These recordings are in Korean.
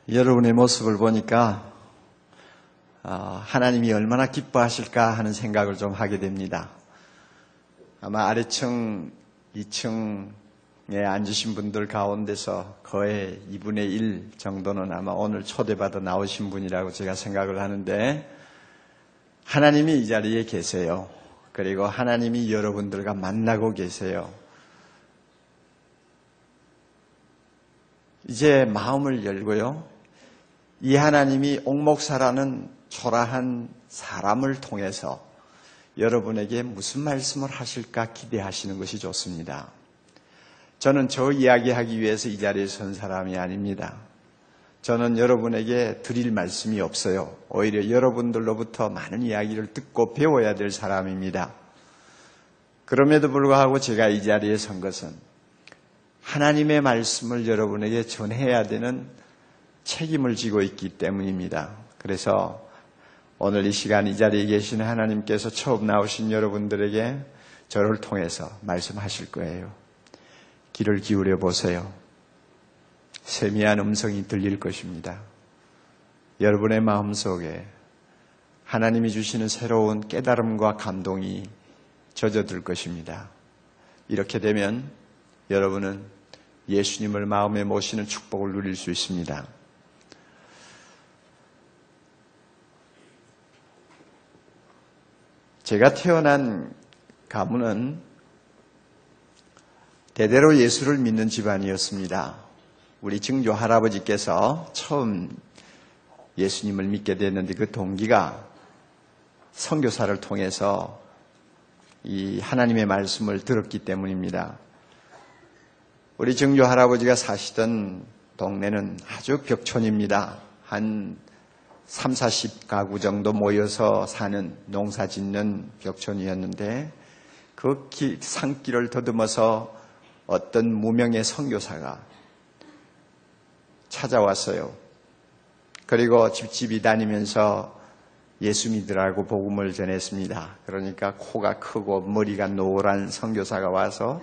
여러분의 모습을 보니까 하나님이 얼마나 기뻐하실까 하는 생각을 좀 하게 됩니다. 아마 아래층, 2층에 앉으신 분들 가운데서 거의 2분의 1 정도는 아마 오늘 초대받아 나오신 분이라고 제가 생각을 하는데, 하나님이 이 자리에 계세요. 그리고 하나님이 여러분들과 만나고 계세요. 이제 마음을 열고요, 이 하나님이 옥목사라는 초라한 사람을 통해서 여러분에게 무슨 말씀을 하실까 기대하시는 것이 좋습니다. 저는 저 이야기하기 위해서 이 자리에 선 사람이 아닙니다. 저는 여러분에게 드릴 말씀이 없어요. 오히려 여러분들로부터 많은 이야기를 듣고 배워야 될 사람입니다. 그럼에도 불구하고 제가 이 자리에 선 것은 하나님의 말씀을 여러분에게 전해야 되는 책임을 지고 있기 때문입니다. 그래서 오늘 이 시간 이 자리에 계신 하나님께서 처음 나오신 여러분들에게 저를 통해서 말씀하실 거예요. 귀를 기울여 보세요. 세미한 음성이 들릴 것입니다. 여러분의 마음속에 하나님이 주시는 새로운 깨달음과 감동이 젖어들 것입니다. 이렇게 되면 여러분은 예수님을 마음에 모시는 축복을 누릴 수 있습니다. 제가 태어난 가문은 대대로 예수를 믿는 집안이었습니다. 우리 증조 할아버지께서 처음 예수님을 믿게 됐는데 그 동기가 선교사를 통해서 이 하나님의 말씀을 들었기 때문입니다. 우리 증조 할아버지가 사시던 동네는 아주 벽촌입니다. 한 3, 40가구 정도 모여서 사는, 농사 짓는 벽촌이었는데 그 산길을 더듬어서 어떤 무명의 선교사가 찾아왔어요. 그리고 집집이 다니면서 예수 믿으라고 복음을 전했습니다. 그러니까 코가 크고 머리가 노란 선교사가 와서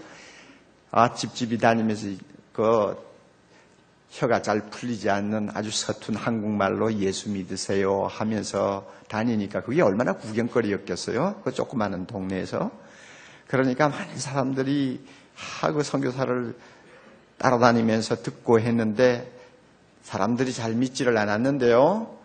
집집이 다니면서 혀가 잘 풀리지 않는 아주 서툰 한국말로 예수 믿으세요 하면서 다니니까 그게 얼마나 구경거리였겠어요? 그 조그마한 동네에서. 그러니까 많은 사람들이 그 선교사를 따라다니면서 듣고 했는데 사람들이 잘 믿지를 않았는데요.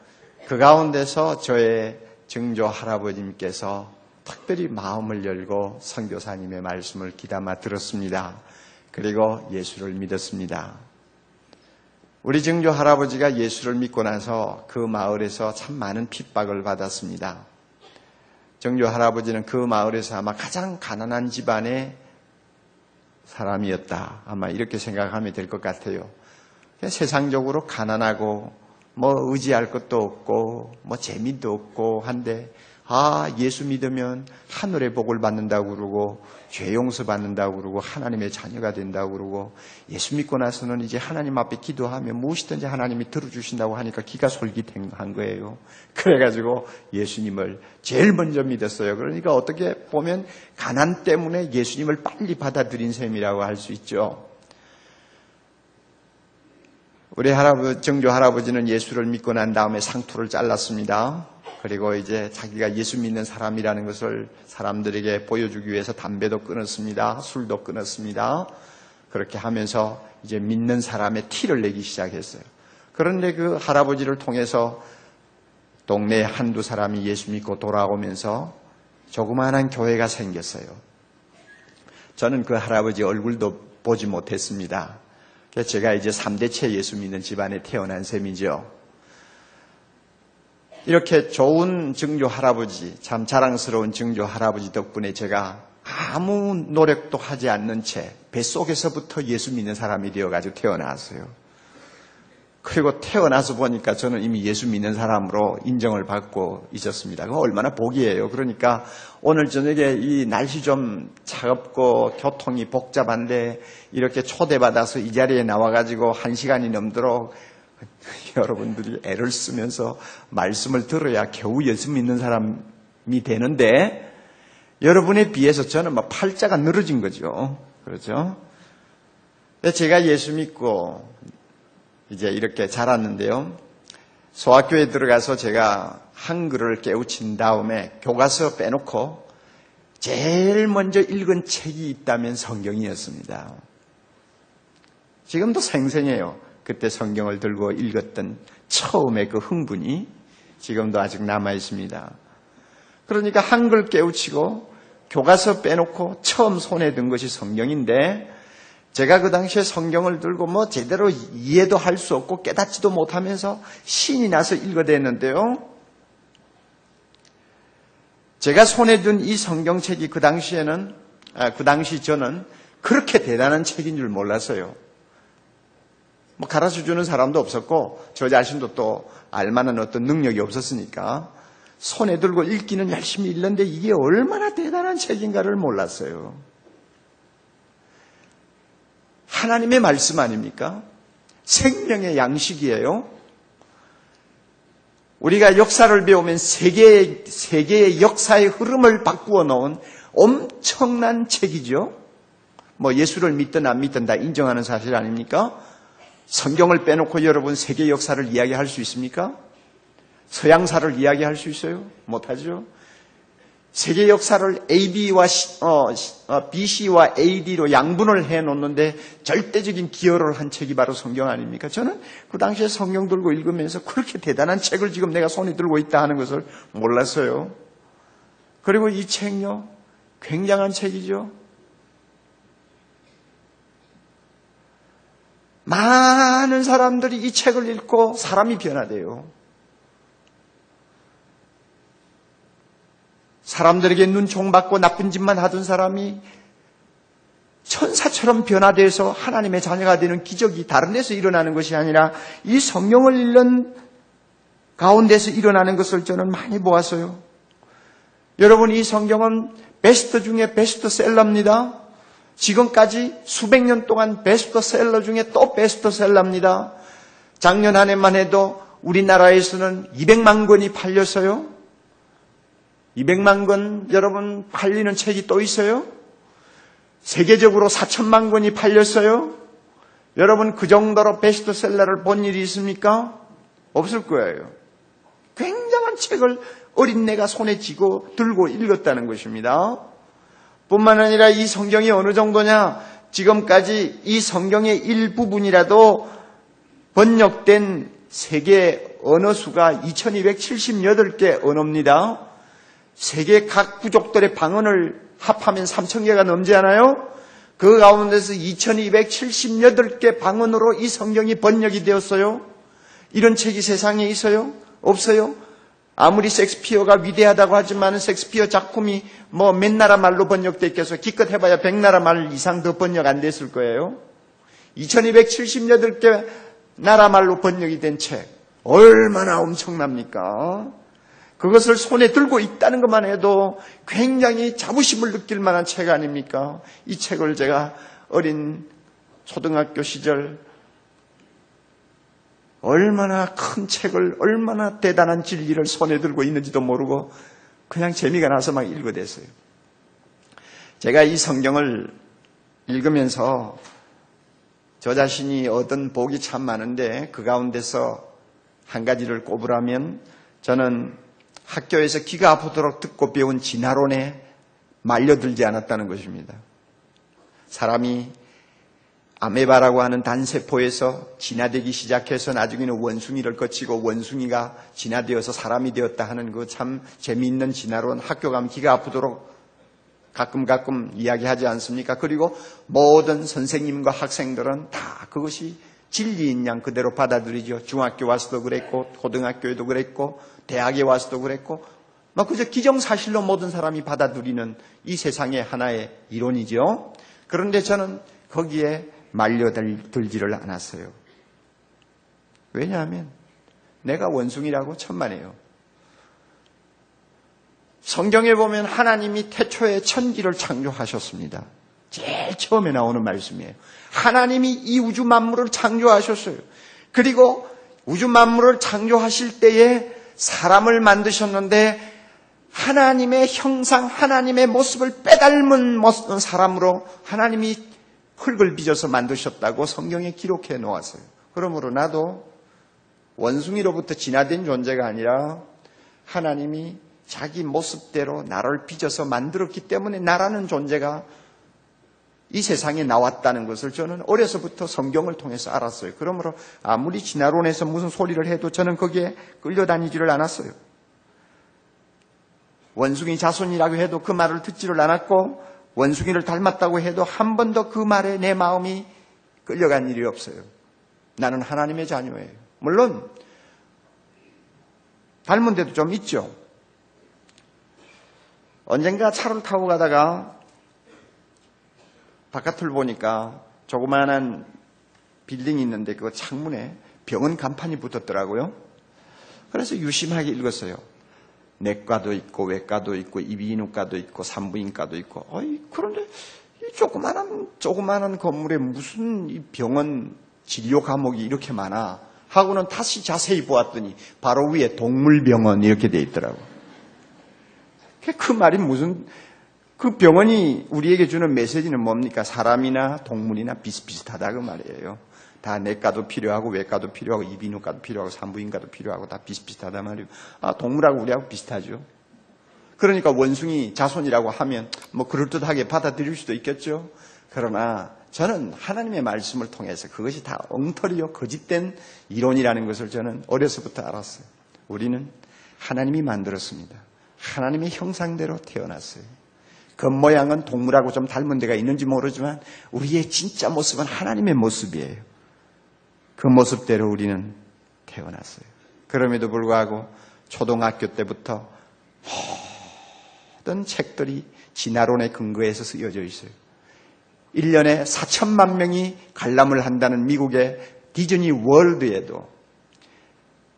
그 가운데서 저의 증조 할아버님께서 특별히 마음을 열고 선교사님의 말씀을 귀담아 들었습니다. 그리고 예수를 믿었습니다. 우리 증조 할아버지가 예수를 믿고 나서 그 마을에서 참 많은 핍박을 받았습니다. 증조 할아버지는 그 마을에서 아마 가장 가난한 집안의 사람이었다. 아마 이렇게 생각하면 될 것 같아요. 세상적으로 가난하고 의지할 것도 없고 재미도 없고 한데 예수 믿으면 하늘의 복을 받는다고 그러고 죄 용서 받는다고 그러고 하나님의 자녀가 된다고 그러고 예수 믿고 나서는 이제 하나님 앞에 기도하면 무엇이든지 하나님이 들어주신다고 하니까 기가 솔깃한 거예요. 그래가지고 예수님을 제일 먼저 믿었어요. 그러니까 어떻게 보면 가난 때문에 예수님을 빨리 받아들인 셈이라고 할 수 있죠. 우리 증조 할아버지는 예수를 믿고 난 다음에 상투를 잘랐습니다. 그리고 이제 자기가 예수 믿는 사람이라는 것을 사람들에게 보여주기 위해서 담배도 끊었습니다. 술도 끊었습니다. 그렇게 하면서 이제 믿는 사람의 티를 내기 시작했어요. 그런데 그 할아버지를 통해서 동네에 한두 사람이 예수 믿고 돌아오면서 조그마한 교회가 생겼어요. 저는 그 할아버지 얼굴도 보지 못했습니다. 제가 이제 3대째 예수 믿는 집안에 태어난 셈이죠. 이렇게 좋은 증조 할아버지, 참 자랑스러운 증조 할아버지 덕분에 제가 아무 노력도 하지 않는 채 뱃속에서부터 예수 믿는 사람이 되어가지고 태어났어요. 그리고 태어나서 보니까 저는 이미 예수 믿는 사람으로 인정을 받고 있었습니다. 그건 얼마나 복이에요. 그러니까 오늘 저녁에 이 날씨 좀 차갑고 교통이 복잡한데 이렇게 초대받아서 이 자리에 나와가지고 1시간이 넘도록 여러분들이 애를 쓰면서 말씀을 들어야 겨우 예수 믿는 사람이 되는데 여러분에 비해서 저는 팔자가 늘어진 거죠. 그렇죠? 제가 예수 믿고 이제 이렇게 자랐는데요. 소학교에 들어가서 제가 한글을 깨우친 다음에 교과서 빼놓고 제일 먼저 읽은 책이 있다면 성경이었습니다. 지금도 생생해요. 그때 성경을 들고 읽었던 처음의 그 흥분이 지금도 아직 남아 있습니다. 그러니까 한글 깨우치고 교과서 빼놓고 처음 손에 든 것이 성경인데, 제가 그 당시에 성경을 들고 뭐 제대로 이해도 할 수 없고 깨닫지도 못하면서 신이 나서 읽어댔는데요. 제가 손에 든 이 성경책이 그 당시 저는 그렇게 대단한 책인 줄 몰랐어요. 뭐 가르쳐주는 사람도 없었고 저 자신도 또 알만한 어떤 능력이 없었으니까 손에 들고 읽기는 열심히 읽는데 이게 얼마나 대단한 책인가를 몰랐어요. 하나님의 말씀 아닙니까? 생명의 양식이에요. 우리가 역사를 배우면 세계의 역사의 흐름을 바꾸어 놓은 엄청난 책이죠. 뭐 예수를 믿든 안 믿든 다 인정하는 사실 아닙니까? 성경을 빼놓고 여러분 세계 역사를 이야기할 수 있습니까? 서양사를 이야기할 수 있어요? 못하죠. 세계 역사를 BC와 AD로 양분을 해놓는데 절대적인 기여를 한 책이 바로 성경 아닙니까? 저는 그 당시에 성경 들고 읽으면서 그렇게 대단한 책을 지금 내가 손에 들고 있다 하는 것을 몰랐어요. 그리고 이 책요, 굉장한 책이죠. 많은 사람들이 이 책을 읽고 사람이 변화돼요. 사람들에게 눈총받고 나쁜 짓만 하던 사람이 천사처럼 변화돼서 하나님의 자녀가 되는 기적이 다른 데서 일어나는 것이 아니라 이 성경을 읽는 가운데서 일어나는 것을 저는 많이 보았어요. 여러분, 이 성경은 베스트 중에 베스트셀러입니다. 지금까지 수백 년 동안 베스트셀러 중에 또 베스트셀러입니다. 작년 한 해만 해도 우리나라에서는 200만 권이 팔렸어요. 200만 권 여러분 팔리는 책이 또 있어요? 세계적으로 4천만 권이 팔렸어요? 여러분 그 정도로 베스트셀러를 본 일이 있습니까? 없을 거예요. 굉장한 책을 어린애가 손에 쥐고 들고 읽었다는 것입니다. 뿐만 아니라 이 성경이 어느 정도냐? 지금까지 이 성경의 일부분이라도 번역된 세계 언어 수가 2278개 언어입니다. 세계 각 부족들의 방언을 합하면 3,000개가 넘지 않아요? 그 가운데서 2278개 방언으로 이 성경이 번역이 되었어요. 이런 책이 세상에 있어요? 없어요? 아무리 셰익스피어가 위대하다고 하지만 셰익스피어 작품이 뭐 몇 나라 말로 번역됐겠어요? 기껏 해봐야 100나라 말 이상 더 번역 안 됐을 거예요. 2278개 나라 말로 번역이 된 책 얼마나 엄청납니까? 그것을 손에 들고 있다는 것만 해도 굉장히 자부심을 느낄 만한 책 아닙니까? 이 책을 제가 어린 초등학교 시절 얼마나 큰 책을, 얼마나 대단한 진리를 손에 들고 있는지도 모르고 그냥 재미가 나서 막 읽어댔어요. 제가 이 성경을 읽으면서 저 자신이 얻은 복이 참 많은데 그 가운데서 한 가지를 꼽으라면 저는 학교에서 귀가 아프도록 듣고 배운 진화론에 말려들지 않았다는 것입니다. 사람이 아메바라고 하는 단세포에서 진화되기 시작해서 나중에는 원숭이를 거치고 원숭이가 진화되어서 사람이 되었다 하는 그 참 재미있는 진화론, 학교 가면 귀가 아프도록 가끔 이야기하지 않습니까? 그리고 모든 선생님과 학생들은 다 그것이 진리인 양 그대로 받아들이죠. 중학교 와서도 그랬고 고등학교에도 그랬고 대학에 와서도 그랬고 막 그저 기정사실로 모든 사람이 받아들이는 이 세상의 하나의 이론이죠. 그런데 저는 거기에 말려들지를 않았어요. 왜냐하면 내가 원숭이라고 천만에요. 성경에 보면 하나님이 태초에 천지를 창조하셨습니다. 제일 처음에 나오는 말씀이에요. 하나님이 이 우주 만물을 창조하셨어요. 그리고 우주 만물을 창조하실 때에 사람을 만드셨는데 하나님의 형상, 하나님의 모습을 빼닮은 사람으로 하나님이 흙을 빚어서 만드셨다고 성경에 기록해 놓았어요. 그러므로 나도 원숭이로부터 진화된 존재가 아니라 하나님이 자기 모습대로 나를 빚어서 만들었기 때문에 나라는 존재가 이 세상에 나왔다는 것을 저는 어려서부터 성경을 통해서 알았어요. 그러므로 아무리 진화론에서 무슨 소리를 해도 저는 거기에 끌려다니지를 않았어요. 원숭이 자손이라고 해도 그 말을 듣지를 않았고, 원숭이를 닮았다고 해도 한 번도 그 말에 내 마음이 끌려간 일이 없어요. 나는 하나님의 자녀예요. 물론 닮은 데도 좀 있죠. 언젠가 차를 타고 가다가 바깥을 보니까 조그마한 빌딩이 있는데 그 창문에 병원 간판이 붙었더라고요. 그래서 유심하게 읽었어요. 내과도 있고 외과도 있고 이비인후과도 있고 산부인과도 있고. 그런데 이 조그마한 건물에 무슨 이 병원 진료 과목이 이렇게 많아 하고는 다시 자세히 보았더니 바로 위에 동물병원 이렇게 돼 있더라고요. 그 말이 무슨, 그 병원이 우리에게 주는 메시지는 뭡니까? 사람이나 동물이나 비슷비슷하다 그 말이에요. 다 내과도 필요하고 외과도 필요하고 이비인후과도 필요하고 산부인과도 필요하고 다 비슷비슷하단 말이에요. 동물하고 우리하고 비슷하죠. 그러니까 원숭이 자손이라고 하면 뭐 그럴듯하게 받아들일 수도 있겠죠. 그러나 저는 하나님의 말씀을 통해서 그것이 다 엉터리요 거짓된 이론이라는 것을 저는 어려서부터 알았어요. 우리는 하나님이 만들었습니다. 하나님의 형상대로 태어났어요. 겉모양은 동물하고 좀 닮은 데가 있는지 모르지만 우리의 진짜 모습은 하나님의 모습이에요. 그 모습대로 우리는 태어났어요. 그럼에도 불구하고 초등학교 때부터 모든 책들이 진화론의 근거에서 쓰여져 있어요. 1년에 4천만 명이 관람을 한다는 미국의 디즈니 월드에도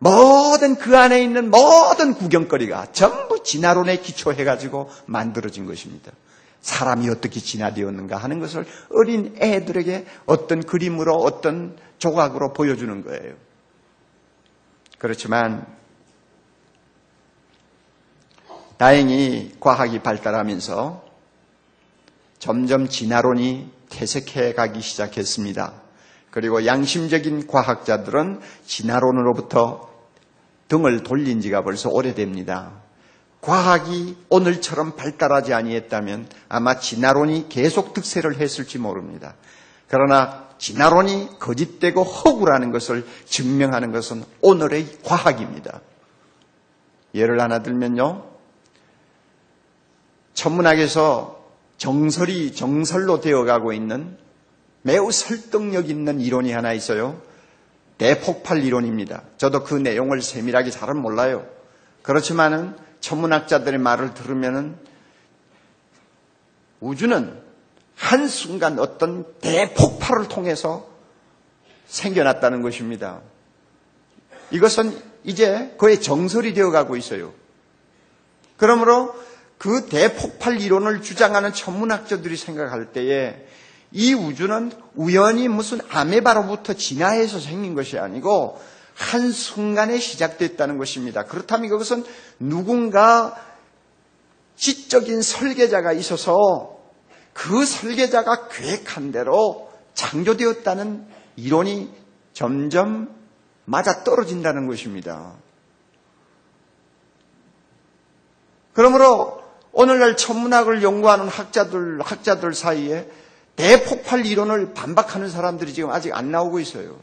모든 그 안에 있는 모든 구경거리가 전부 진화론에 기초해가지고 만들어진 것입니다. 사람이 어떻게 진화되었는가 하는 것을 어린 애들에게 어떤 그림으로 어떤 조각으로 보여주는 거예요. 그렇지만 다행히 과학이 발달하면서 점점 진화론이 퇴색해 가기 시작했습니다. 그리고 양심적인 과학자들은 진화론으로부터 등을 돌린 지가 벌써 오래됩니다. 과학이 오늘처럼 발달하지 아니했다면 아마 진화론이 계속 득세를 했을지 모릅니다. 그러나 진화론이 거짓되고 허구라는 것을 증명하는 것은 오늘의 과학입니다. 예를 하나 들면요. 천문학에서 정설로 되어가고 있는 매우 설득력 있는 이론이 하나 있어요. 대폭발 이론입니다. 저도 그 내용을 세밀하게 잘은 몰라요. 그렇지만은 천문학자들의 말을 들으면은 우주는 한순간 어떤 대폭발을 통해서 생겨났다는 것입니다. 이것은 이제 거의 정설이 되어가고 있어요. 그러므로 그 대폭발 이론을 주장하는 천문학자들이 생각할 때에 이 우주는 우연히 무슨 아메바로부터 진화해서 생긴 것이 아니고 한순간에 시작됐다는 것입니다. 그렇다면 그것은 누군가 지적인 설계자가 있어서 그 설계자가 계획한 대로 창조되었다는 이론이 점점 맞아떨어진다는 것입니다. 그러므로 오늘날 천문학을 연구하는 학자들 사이에 대폭발 이론을 반박하는 사람들이 지금 아직 안 나오고 있어요.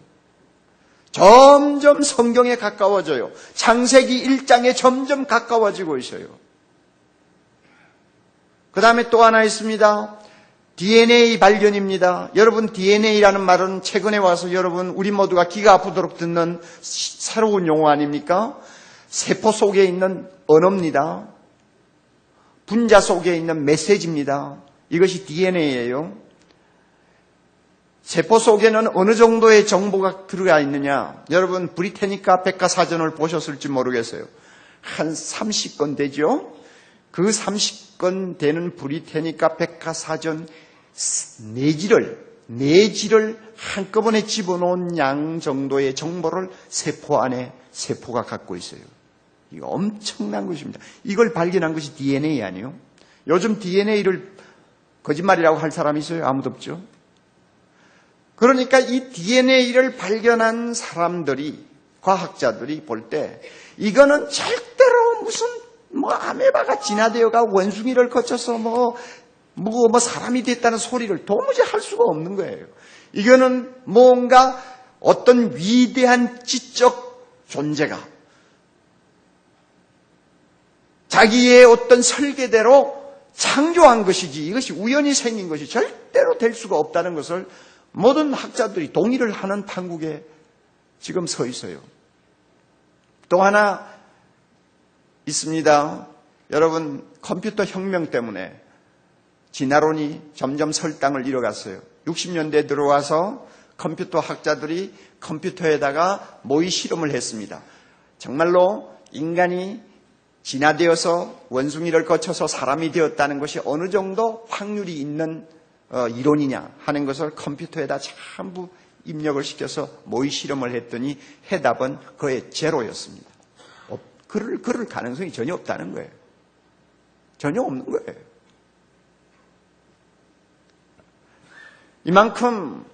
점점 성경에 가까워져요. 창세기 1장에 점점 가까워지고 있어요. 그 다음에 또 하나 있습니다. DNA 발견입니다. 여러분, DNA라는 말은 최근에 와서 여러분 우리 모두가 귀가 아프도록 듣는 새로운 용어 아닙니까? 세포 속에 있는 언어입니다. 분자 속에 있는 메시지입니다. 이것이 DNA예요. 세포 속에는 어느 정도의 정보가 들어가 있느냐? 여러분 브리테니카 백과사전을 보셨을지 모르겠어요. 한 30권 되죠? 그 30권 되는 브리테니카 백과사전 내지를 한꺼번에 집어넣은 양 정도의 정보를 세포 안에 세포가 갖고 있어요. 이거 엄청난 것입니다. 이걸 발견한 것이 DNA 아니에요? 요즘 DNA를 거짓말이라고 할 사람이 있어요? 아무도 없죠? 그러니까 이 DNA를 발견한 사람들이, 과학자들이 볼 때 이거는 절대로 무슨 아메바가 진화되어가 원숭이를 거쳐서 사람이 됐다는 소리를 도무지 할 수가 없는 거예요. 이거는 뭔가 어떤 위대한 지적 존재가 자기의 어떤 설계대로 창조한 것이지 이것이 우연히 생긴 것이 절대로 될 수가 없다는 것을 모든 학자들이 동의를 하는 판국에 지금 서 있어요. 또 하나 있습니다. 여러분, 컴퓨터 혁명 때문에 진화론이 점점 설당을 잃어갔어요. 60년대에 들어와서 컴퓨터 학자들이 컴퓨터에다가 모의 실험을 했습니다. 정말로 인간이 진화되어서 원숭이를 거쳐서 사람이 되었다는 것이 어느 정도 확률이 있는 이론이냐 하는 것을 컴퓨터에다 전부 입력을 시켜서 모의 실험을 했더니 해답은 거의 제로였습니다. 그럴 가능성이 전혀 없다는 거예요. 전혀 없는 거예요. 이만큼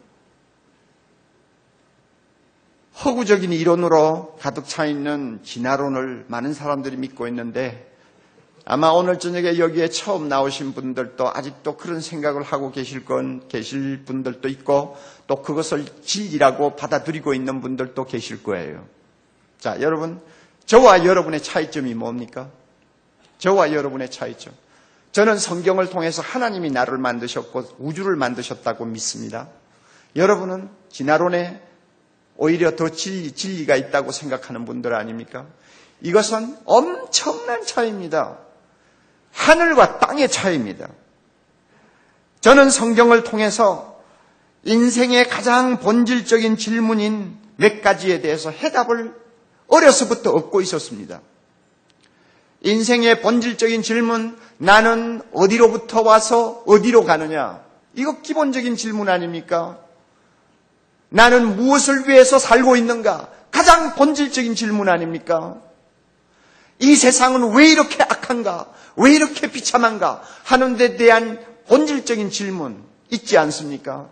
허구적인 이론으로 가득 차 있는 진화론을 많은 사람들이 믿고 있는데 아마 오늘 저녁에 여기에 처음 나오신 분들도 아직도 그런 생각을 하고 계실 분들도 있고 또 그것을 진리라고 받아들이고 있는 분들도 계실 거예요. 자, 여러분, 저와 여러분의 차이점이 뭡니까? 저와 여러분의 차이점. 저는 성경을 통해서 하나님이 나를 만드셨고 우주를 만드셨다고 믿습니다. 여러분은 진화론에 오히려 더 진리가 있다고 생각하는 분들 아닙니까? 이것은 엄청난 차이입니다. 하늘과 땅의 차이입니다. 저는 성경을 통해서 인생의 가장 본질적인 질문인 몇 가지에 대해서 해답을 어려서부터 얻고 있었습니다. 인생의 본질적인 질문, 나는 어디로부터 와서 어디로 가느냐? 이거 기본적인 질문 아닙니까? 나는 무엇을 위해서 살고 있는가? 가장 본질적인 질문 아닙니까? 이 세상은 왜 이렇게 악한가? 왜 이렇게 비참한가? 하는 데 대한 본질적인 질문 있지 않습니까?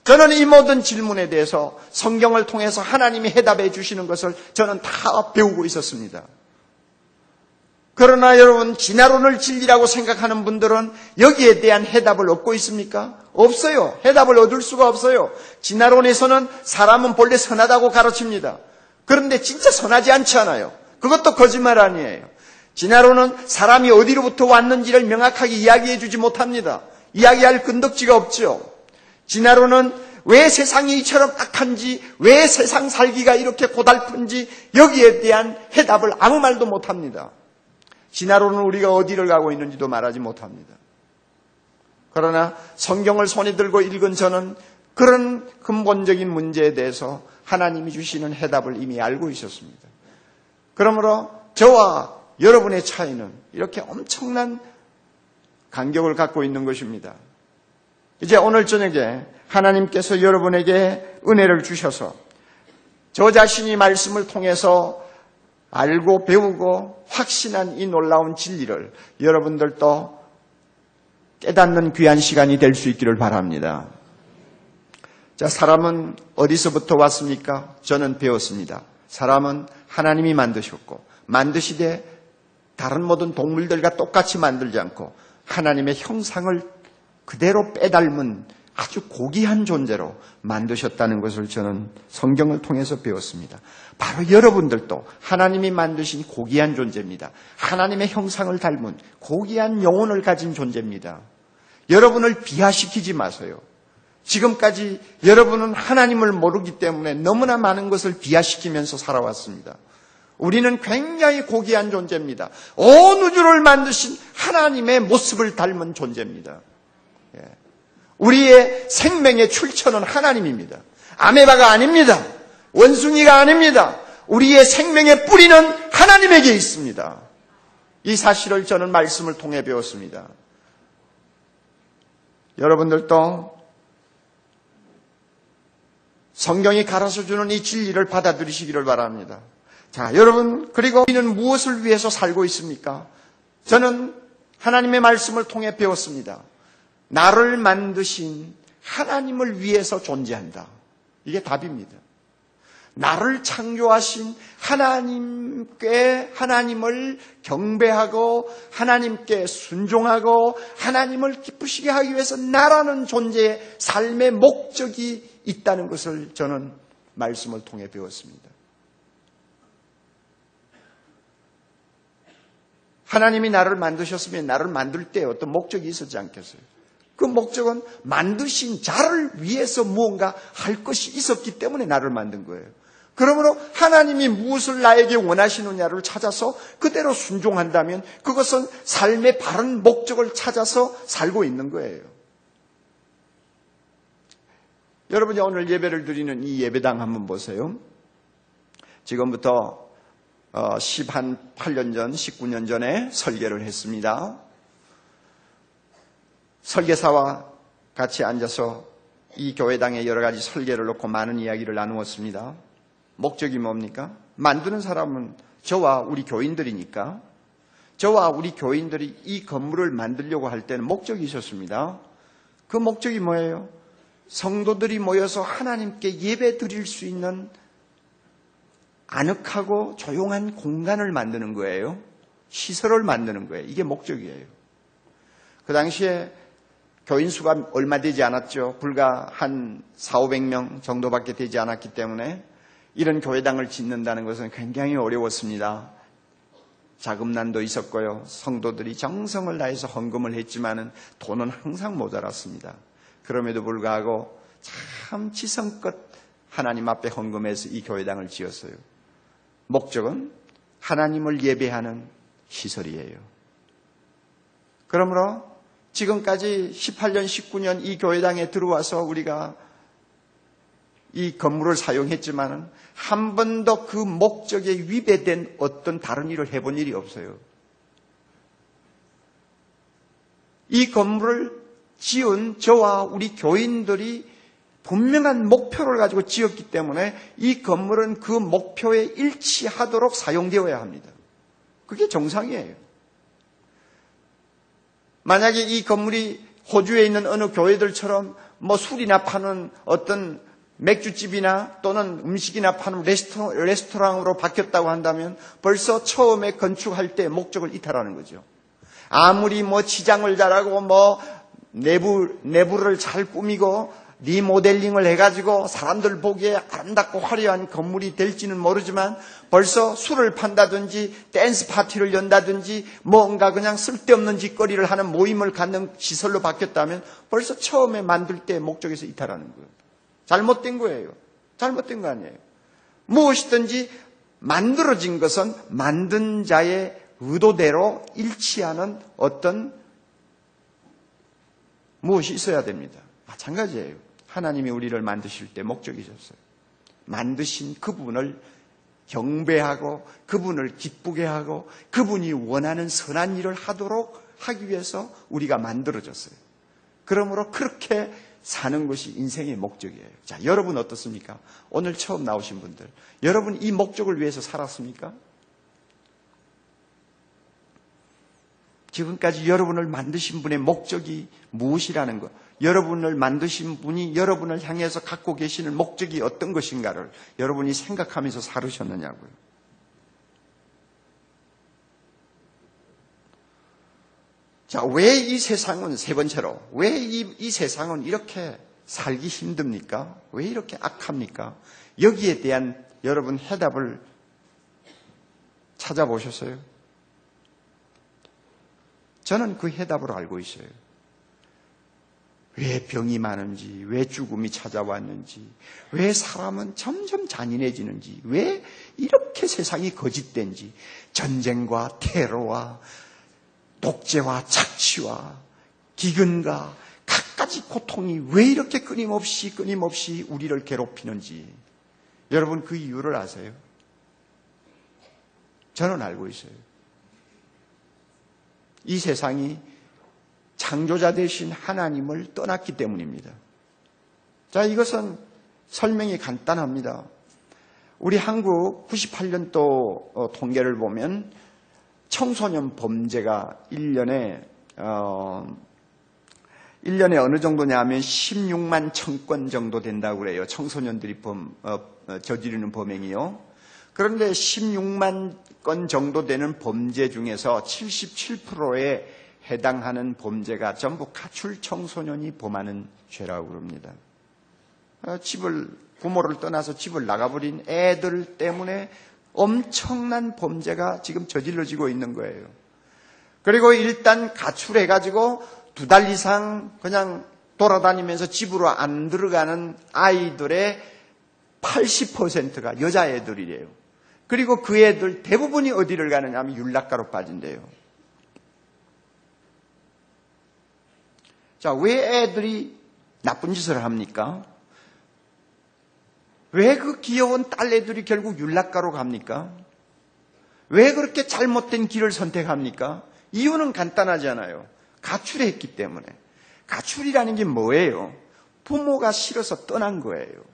저는 이 모든 질문에 대해서 성경을 통해서 하나님이 해답해 주시는 것을 저는 다 배우고 있었습니다. 그러나 여러분, 진화론을 진리라고 생각하는 분들은 여기에 대한 해답을 얻고 있습니까? 없어요. 해답을 얻을 수가 없어요. 진화론에서는 사람은 본래 선하다고 가르칩니다. 그런데 진짜 선하지 않지 않아요. 그것도 거짓말 아니에요. 진화론은 사람이 어디로부터 왔는지를 명확하게 이야기해 주지 못합니다. 이야기할 근덕지가 없죠. 진화론은 왜 세상이 이처럼 악한지, 왜 세상 살기가 이렇게 고달픈지 여기에 대한 해답을 아무 말도 못합니다. 진화론은 우리가 어디를 가고 있는지도 말하지 못합니다. 그러나 성경을 손에 들고 읽은 저는 그런 근본적인 문제에 대해서 하나님이 주시는 해답을 이미 알고 있었습니다. 그러므로 저와 여러분의 차이는 이렇게 엄청난 간격을 갖고 있는 것입니다. 이제 오늘 저녁에 하나님께서 여러분에게 은혜를 주셔서 저 자신이 말씀을 통해서 알고 배우고 확신한 이 놀라운 진리를 여러분들도 깨닫는 귀한 시간이 될 수 있기를 바랍니다. 자, 사람은 어디서부터 왔습니까? 저는 배웠습니다. 사람은 하나님이 만드셨고 만드시되 다른 모든 동물들과 똑같이 만들지 않고 하나님의 형상을 그대로 빼닮은 아주 고귀한 존재로 만드셨다는 것을 저는 성경을 통해서 배웠습니다. 바로 여러분들도 하나님이 만드신 고귀한 존재입니다. 하나님의 형상을 닮은 고귀한 영혼을 가진 존재입니다. 여러분을 비하시키지 마세요. 지금까지 여러분은 하나님을 모르기 때문에 너무나 많은 것을 비하시키면서 살아왔습니다. 우리는 굉장히 고귀한 존재입니다. 온 우주를 만드신 하나님의 모습을 닮은 존재입니다. 우리의 생명의 출처는 하나님입니다. 아메바가 아닙니다. 원숭이가 아닙니다. 우리의 생명의 뿌리는 하나님에게 있습니다. 이 사실을 저는 말씀을 통해 배웠습니다. 여러분들도 성경이 가르쳐주는 이 진리를 받아들이시기를 바랍니다. 자, 여러분, 그리고 우리는 무엇을 위해서 살고 있습니까? 저는 하나님의 말씀을 통해 배웠습니다. 나를 만드신 하나님을 위해서 존재한다. 이게 답입니다. 나를 창조하신 하나님을 경배하고 하나님께 순종하고 하나님을 기쁘시게 하기 위해서 나라는 존재의 삶의 목적이 있다는 것을 저는 말씀을 통해 배웠습니다. 하나님이 나를 만드셨으면 나를 만들 때 어떤 목적이 있었지 않겠어요? 그 목적은 만드신 자를 위해서 무언가 할 것이 있었기 때문에 나를 만든 거예요. 그러므로 하나님이 무엇을 나에게 원하시느냐를 찾아서 그대로 순종한다면 그것은 삶의 바른 목적을 찾아서 살고 있는 거예요. 여러분이 오늘 예배를 드리는 이 예배당 한번 보세요. 지금부터 18년 전, 19년 전에 설계를 했습니다. 설계사와 같이 앉아서 이 교회당의 여러 가지 설계를 놓고 많은 이야기를 나누었습니다. 목적이 뭡니까? 만드는 사람은 저와 우리 교인들이니까 저와 우리 교인들이 이 건물을 만들려고 할 때는 목적이 있었습니다. 그 목적이 뭐예요? 성도들이 모여서 하나님께 예배 드릴 수 있는 아늑하고 조용한 공간을 만드는 거예요. 시설을 만드는 거예요. 이게 목적이에요. 그 당시에 교인 수가 얼마 되지 않았죠. 불과 한 400~500명 정도밖에 되지 않았기 때문에 이런 교회당을 짓는다는 것은 굉장히 어려웠습니다. 자금난도 있었고요. 성도들이 정성을 다해서 헌금을 했지만은 돈은 항상 모자랐습니다. 그럼에도 불구하고 참 지성껏 하나님 앞에 헌금해서 이 교회당을 지었어요. 목적은 하나님을 예배하는 시설이에요. 그러므로 지금까지 18년, 19년 이 교회당에 들어와서 우리가 이 건물을 사용했지만은 한 번도 그 목적에 위배된 어떤 다른 일을 해본 일이 없어요. 이 건물을 지은 저와 우리 교인들이 분명한 목표를 가지고 지었기 때문에 이 건물은 그 목표에 일치하도록 사용되어야 합니다. 그게 정상이에요. 만약에 이 건물이 호주에 있는 어느 교회들처럼 뭐 술이나 파는 어떤 맥주집이나 또는 음식이나 파는 레스토랑으로 바뀌었다고 한다면 벌써 처음에 건축할 때 목적을 이탈하는 거죠. 아무리 뭐 치장을 잘하고 뭐 내부를 잘 꾸미고 리모델링을 해가지고 사람들 보기에 아름답고 화려한 건물이 될지는 모르지만 벌써 술을 판다든지 댄스 파티를 연다든지 뭔가 그냥 쓸데없는 짓거리를 하는 모임을 갖는 시설로 바뀌었다면 벌써 처음에 만들 때 목적에서 이탈하는 거예요. 잘못된 거예요. 잘못된 거 아니에요. 무엇이든지 만들어진 것은 만든 자의 의도대로 일치하는 어떤 무엇이 있어야 됩니다. 마찬가지예요. 하나님이 우리를 만드실 때 목적이 있었어요. 만드신 그분을 경배하고 그분을 기쁘게 하고 그분이 원하는 선한 일을 하기 위해서 우리가 만들어졌어요. 그러므로 그렇게 사는 것이 인생의 목적이에요. 자, 여러분 어떻습니까? 오늘 처음 나오신 분들, 여러분 이 목적을 위해서 살았습니까? 지금까지 여러분을 만드신 분의 목적이 무엇이라는 것, 여러분을 만드신 분이 여러분을 향해서 갖고 계시는 목적이 어떤 것인가를 여러분이 생각하면서 살으셨느냐고요. 자, 왜 이 세상은, 세 번째로, 왜 이 세상은 이렇게 살기 힘듭니까? 왜 이렇게 악합니까? 여기에 대한 여러분 해답을 찾아보셨어요? 저는 그 해답을 알고 있어요. 왜 병이 많은지, 왜 죽음이 찾아왔는지, 왜 사람은 점점 잔인해지는지, 왜 이렇게 세상이 거짓된지, 전쟁과 테러와 독재와 착취와 기근과 갖가지 고통이 왜 이렇게 끊임없이 우리를 괴롭히는지 여러분 그 이유를 아세요? 저는 알고 있어요. 이 세상이 창조자 되신 하나님을 떠났기 때문입니다. 자, 이것은 설명이 간단합니다. 우리 한국 98년도 통계를 보면 청소년 범죄가 1년에 1년에 어느 정도냐 하면 16만 청건 정도 된다고 그래요. 청소년들이 저지르는 범행이요. 그런데 16만 건 정도 되는 범죄 중에서 77%에 해당하는 범죄가 전부 가출 청소년이 범하는 죄라고 그럽니다. 부모를 떠나서 집을 나가버린 애들 때문에 엄청난 범죄가 지금 저질러지고 있는 거예요. 그리고 일단 가출해가지고 2달 이상 그냥 돌아다니면서 집으로 안 들어가는 아이들의 80%가 여자애들이래요. 그리고 그 애들 대부분이 어디를 가느냐 하면 윤락가로 빠진대요. 자, 왜 애들이 나쁜 짓을 합니까? 왜 그 귀여운 딸애들이 결국 윤락가로 갑니까? 왜 그렇게 잘못된 길을 선택합니까? 이유는 간단하잖아요. 가출했기 때문에. 가출이라는 게 뭐예요? 부모가 싫어서 떠난 거예요.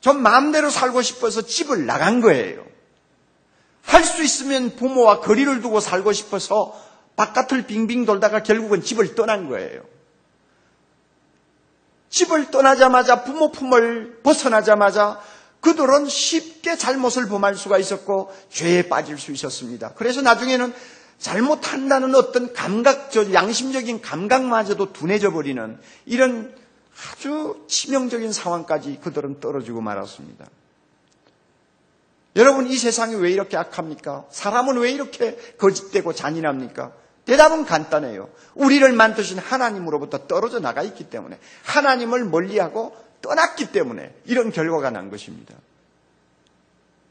전 마음대로 살고 싶어서 집을 나간 거예요. 할 수 있으면 부모와 거리를 두고 살고 싶어서 바깥을 빙빙 돌다가 결국은 집을 떠난 거예요. 집을 떠나자마자 부모 품을 벗어나자마자 그들은 쉽게 잘못을 범할 수가 있었고 죄에 빠질 수 있었습니다. 그래서 나중에는 잘못한다는 어떤 양심적인 감각마저도 둔해져 버리는 이런 아주 치명적인 상황까지 그들은 떨어지고 말았습니다. 여러분, 이 세상이 왜 이렇게 악합니까? 사람은 왜 이렇게 거짓되고 잔인합니까? 대답은 간단해요. 우리를 만드신 하나님으로부터 떨어져 나가 있기 때문에, 하나님을 멀리하고 떠났기 때문에 이런 결과가 난 것입니다.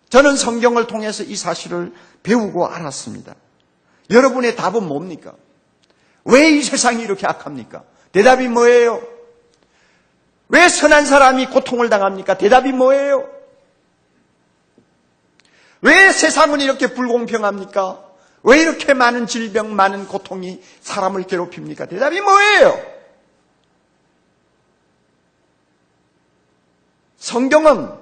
저는 성경을 통해서 이 사실을 배우고 알았습니다. 여러분의 답은 뭡니까? 왜 이 세상이 이렇게 악합니까? 대답이 뭐예요? 왜 선한 사람이 고통을 당합니까? 대답이 뭐예요? 왜 세상은 이렇게 불공평합니까? 왜 이렇게 많은 질병, 많은 고통이 사람을 괴롭힙니까? 대답이 뭐예요? 성경은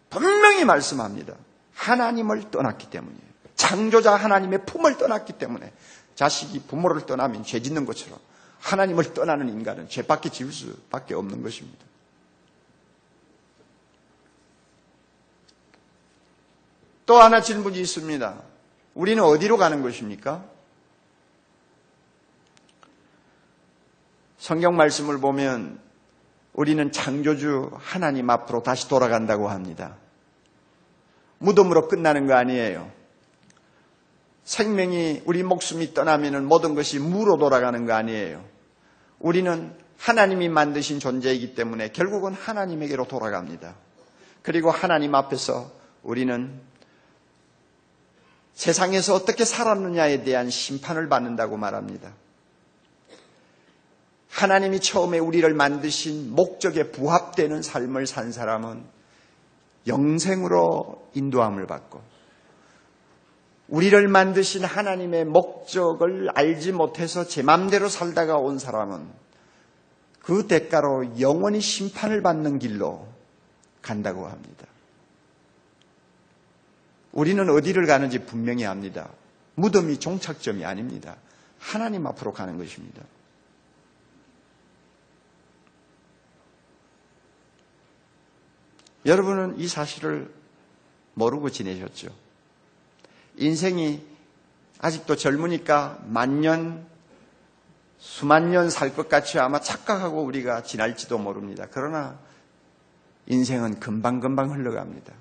분명히 말씀합니다. 하나님을 떠났기 때문이에요. 창조자 하나님의 품을 떠났기 때문에. 자식이 부모를 떠나면 죄 짓는 것처럼 하나님을 떠나는 인간은 죄밖에 지을 수밖에 없는 것입니다. 또 하나 질문이 있습니다. 우리는 어디로 가는 것입니까? 성경 말씀을 보면 우리는 창조주 하나님 앞으로 다시 돌아간다고 합니다. 무덤으로 끝나는 거 아니에요. 생명이, 우리 목숨이 떠나면 모든 것이 무로 돌아가는 거 아니에요. 우리는 하나님이 만드신 존재이기 때문에 결국은 하나님에게로 돌아갑니다. 그리고 하나님 앞에서 우리는 세상에서 어떻게 살았느냐에 대한 심판을 받는다고 말합니다. 하나님이 처음에 우리를 만드신 목적에 부합되는 삶을 산 사람은 영생으로 인도함을 받고, 우리를 만드신 하나님의 목적을 알지 못해서 제 맘대로 살다가 온 사람은 그 대가로 영원히 심판을 받는 길로 간다고 합니다. 우리는 어디를 가는지 분명히 압니다. 무덤이 종착점이 아닙니다. 하나님 앞으로 가는 것입니다. 여러분은 이 사실을 모르고 지내셨죠? 인생이 아직도 젊으니까 수만 년 살 것 같이 아마 착각하고 우리가 지날지도 모릅니다. 그러나 인생은 금방금방 흘러갑니다.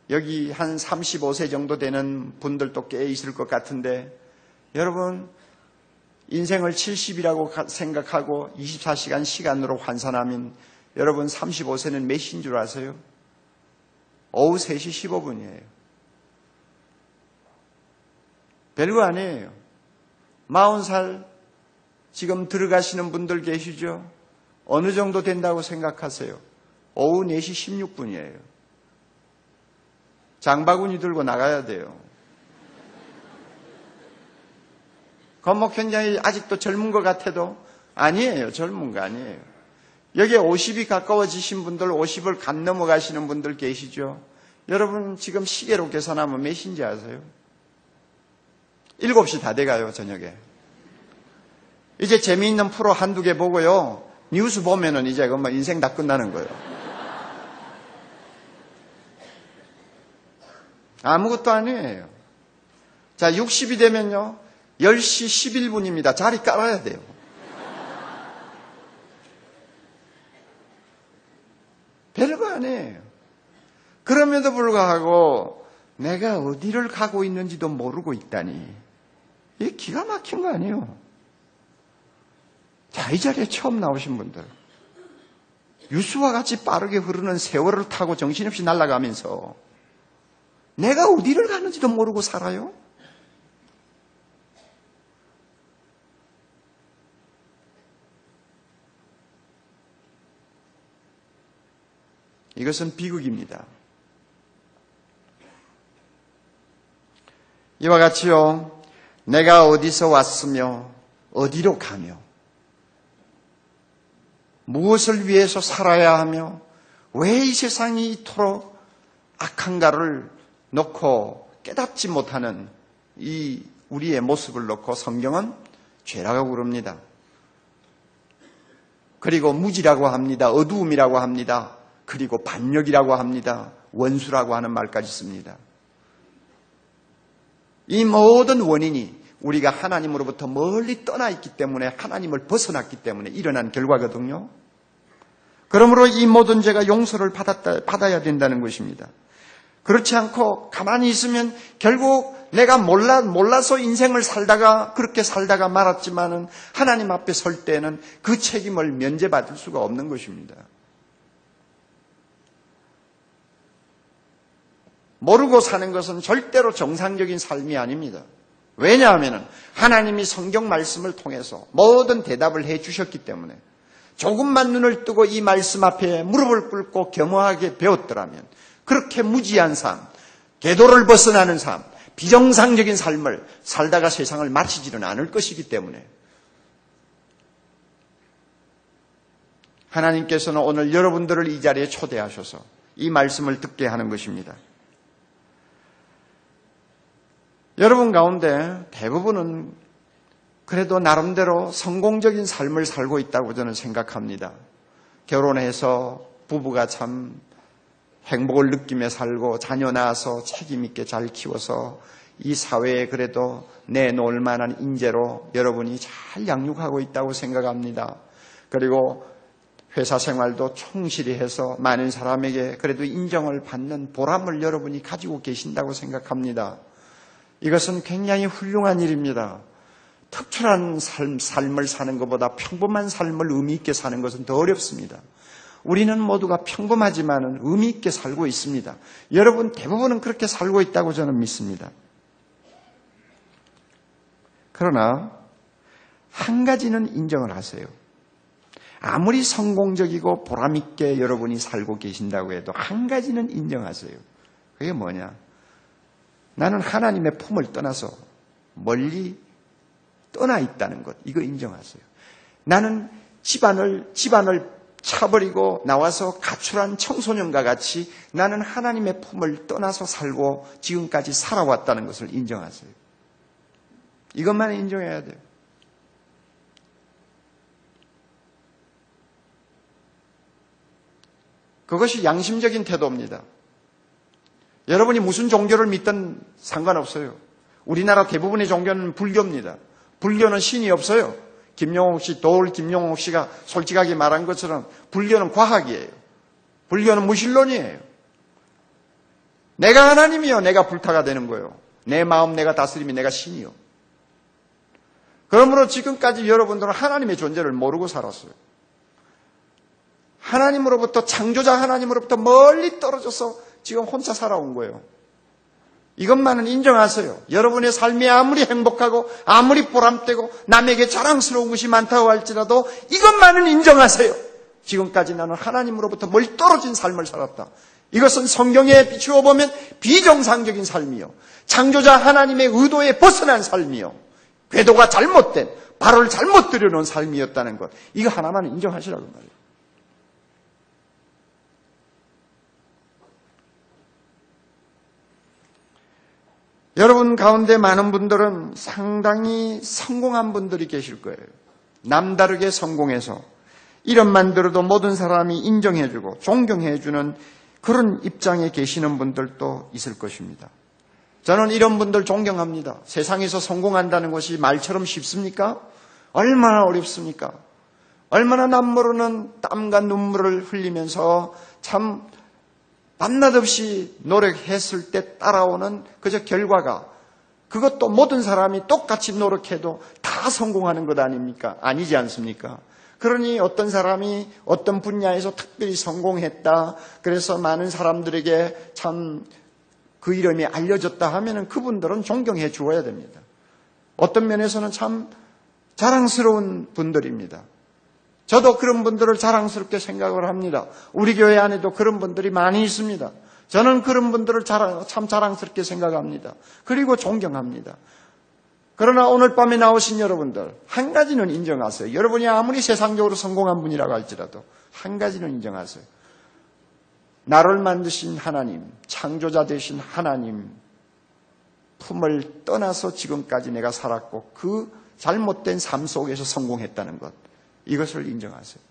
여기 한 35세 정도 되는 분들도 꽤 있을 것 같은데, 여러분, 인생을 70이라고 생각하고 24시간 시간으로 환산하면 여러분 35세는 몇 시인 줄 아세요? 오후 3시 15분이에요. 별거 아니에요. 40살 지금 들어가시는 분들 계시죠? 어느 정도 된다고 생각하세요? 오후 4시 16분이에요. 장바구니 들고 나가야 돼요. 건목 현장이 아직도 젊은 것 같아도 아니에요. 젊은 거 아니에요. 여기에 50이 가까워지신 분들, 50을 간 넘어가시는 분들 계시죠? 여러분 지금 시계로 계산하면 몇인지 아세요? 7시 다 돼가요, 저녁에. 이제 재미있는 프로 한두 개 보고요. 뉴스 보면은 이제 그만 인생 다 끝나는 거예요. 아무것도 아니에요. 자, 60이 되면요. 10시 11분입니다. 자리 깔아야 돼요. 별거 아니에요. 그럼에도 불구하고 내가 어디를 가고 있는지도 모르고 있다니. 이게 기가 막힌 거 아니에요. 자, 이 자리에 처음 나오신 분들. 유수와 같이 빠르게 흐르는 세월을 타고 정신없이 날아가면서 내가 어디를 가는지도 모르고 살아요? 이것은 비극입니다. 이와 같이요, 내가 어디서 왔으며 어디로 가며 무엇을 위해서 살아야 하며 왜 이 세상이 이토록 악한가를 놓고 깨닫지 못하는 이 우리의 모습을 놓고 성경은 죄라고 그럽니다. 그리고 무지라고 합니다. 어두움이라고 합니다. 그리고 반역이라고 합니다. 원수라고 하는 말까지 씁니다. 이 모든 원인이 우리가 하나님으로부터 멀리 떠나 있기 때문에, 하나님을 벗어났기 때문에 일어난 결과거든요. 그러므로 이 모든 죄가 용서를 받아야 된다는 것입니다. 그렇지 않고 가만히 있으면 결국 내가 몰라서 인생을 살다가 그렇게 살다가 말았지만은 하나님 앞에 설 때는 그 책임을 면제받을 수가 없는 것입니다. 모르고 사는 것은 절대로 정상적인 삶이 아닙니다. 왜냐하면 하나님이 성경 말씀을 통해서 모든 대답을 해 주셨기 때문에 조금만 눈을 뜨고 이 말씀 앞에 무릎을 꿇고 겸허하게 배웠더라면 그렇게 무지한 삶, 궤도를 벗어나는 삶, 비정상적인 삶을 살다가 세상을 마치지는 않을 것이기 때문에 하나님께서는 오늘 여러분들을 이 자리에 초대하셔서 이 말씀을 듣게 하는 것입니다. 여러분 가운데 대부분은 그래도 나름대로 성공적인 삶을 살고 있다고 저는 생각합니다. 결혼해서 부부가 참 행복을 느끼며 살고 자녀 낳아서 책임 있게 잘 키워서 이 사회에 그래도 내놓을 만한 인재로 여러분이 잘 양육하고 있다고 생각합니다. 그리고 회사 생활도 충실히 해서 많은 사람에게 그래도 인정을 받는 보람을 여러분이 가지고 계신다고 생각합니다. 이것은 굉장히 훌륭한 일입니다. 특출한 삶을 사는 것보다 평범한 삶을 의미 있게 사는 것은 더 어렵습니다. 우리는 모두가 평범하지만 의미 있게 살고 있습니다. 여러분 대부분은 그렇게 살고 있다고 저는 믿습니다. 그러나 한 가지는 인정을 하세요. 아무리 성공적이고 보람있게 여러분이 살고 계신다고 해도 한 가지는 인정하세요. 그게 뭐냐? 나는 하나님의 품을 떠나서 멀리 떠나 있다는 것, 이거 인정하세요. 나는 집안을 차버리고 나와서 가출한 청소년과 같이 나는 하나님의 품을 떠나서 살고 지금까지 살아왔다는 것을 인정하세요. 이것만 인정해야 돼요. 그것이 양심적인 태도입니다. 여러분이 무슨 종교를 믿든 상관없어요. 우리나라 대부분의 종교는 불교입니다. 불교는 신이 없어요. 김용옥 씨가 솔직하게 말한 것처럼 불교는 과학이에요. 불교는 무신론이에요. 내가 하나님이요. 내가 불타가 되는 거예요. 내 마음 내가 다스리면 내가 신이요. 그러므로 지금까지 여러분들은 하나님의 존재를 모르고 살았어요. 하나님으로부터, 창조자 하나님으로부터 멀리 떨어져서 지금 혼자 살아온 거예요. 이것만은 인정하세요. 여러분의 삶이 아무리 행복하고 아무리 보람되고 남에게 자랑스러운 것이 많다고 할지라도 이것만은 인정하세요. 지금까지 나는 하나님으로부터 멀리 떨어진 삶을 살았다. 이것은 성경에 비추어 보면 비정상적인 삶이요, 창조자 하나님의 의도에 벗어난 삶이요, 궤도가 잘못된, 발을 잘못 들여놓은 삶이었다는 것, 이거 하나만 인정하시라고 말이에요. 여러분 가운데 많은 분들은 상당히 성공한 분들이 계실 거예요. 남다르게 성공해서 이름만 들어도 모든 사람이 인정해주고 존경해주는 그런 입장에 계시는 분들도 있을 것입니다. 저는 이런 분들 존경합니다. 세상에서 성공한다는 것이 말처럼 쉽습니까? 얼마나 어렵습니까? 얼마나 남모르는 땀과 눈물을 흘리면서 참 밤낮 없이 노력했을 때 따라오는 그저 결과가, 그것도 모든 사람이 똑같이 노력해도 다 성공하는 것 아닙니까? 아니지 않습니까? 그러니 어떤 사람이 어떤 분야에서 특별히 성공했다, 그래서 많은 사람들에게 참 그 이름이 알려졌다 하면은 그분들은 존경해 주어야 됩니다. 어떤 면에서는 참 자랑스러운 분들입니다. 저도 그런 분들을 자랑스럽게 생각을 합니다. 우리 교회 안에도 그런 분들이 많이 있습니다. 저는 그런 분들을 참 자랑스럽게 생각합니다. 그리고 존경합니다. 그러나 오늘 밤에 나오신 여러분들, 한 가지는 인정하세요. 여러분이 아무리 세상적으로 성공한 분이라고 할지라도 한 가지는 인정하세요. 나를 만드신 하나님, 창조자 되신 하나님 품을 떠나서 지금까지 내가 살았고 그 잘못된 삶 속에서 성공했다는 것, 이것을 인정하세요.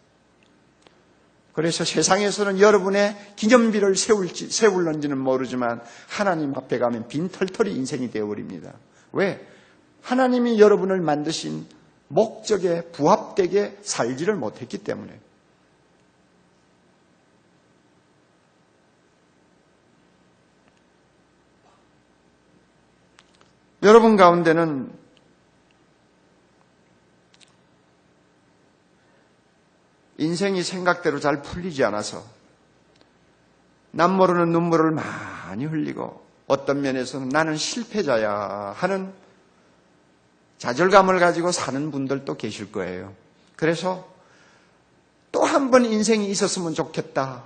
그래서 세상에서는 여러분의 기념비를 세울런지는 모르지만 하나님 앞에 가면 빈털털이 인생이 되어버립니다. 왜? 하나님이 여러분을 만드신 목적에 부합되게 살지를 못했기 때문에. 여러분 가운데는 인생이 생각대로 잘 풀리지 않아서 남모르는 눈물을 많이 흘리고 어떤 면에서는 나는 실패자야 하는 좌절감을 가지고 사는 분들도 계실 거예요. 그래서 또 한 번 인생이 있었으면 좋겠다.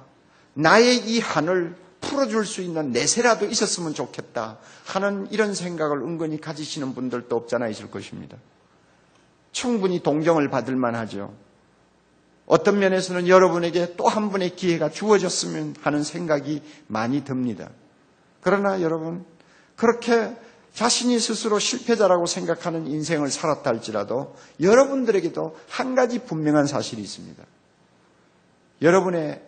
나의 이 한을 풀어줄 수 있는 내세라도 있었으면 좋겠다 하는 이런 생각을 은근히 가지시는 분들도 없잖아 있을 것입니다. 충분히 동정을 받을 만하죠. 어떤 면에서는 여러분에게 또 한 번의 기회가 주어졌으면 하는 생각이 많이 듭니다. 그러나 여러분, 그렇게 자신이 스스로 실패자라고 생각하는 인생을 살았다 할지라도 여러분들에게도 한 가지 분명한 사실이 있습니다. 여러분의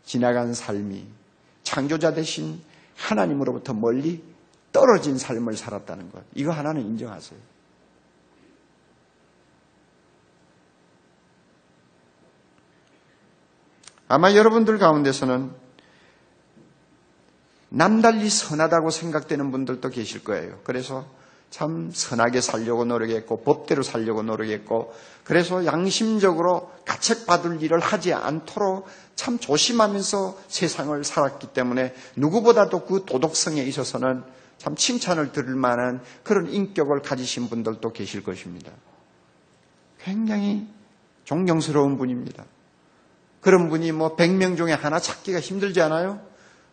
지나간 삶이 창조자 되신 하나님으로부터 멀리 떨어진 삶을 살았다는 것, 이거 하나는 인정하세요. 아마 여러분들 가운데서는 남달리 선하다고 생각되는 분들도 계실 거예요. 그래서 참 선하게 살려고 노력했고 법대로 살려고 노력했고 그래서 양심적으로 가책받을 일을 하지 않도록 참 조심하면서 세상을 살았기 때문에 누구보다도 그 도덕성에 있어서는 참 칭찬을 들을 만한 그런 인격을 가지신 분들도 계실 것입니다. 굉장히 존경스러운 분입니다. 그런 분이 100명 중에 하나 찾기가 힘들지 않아요?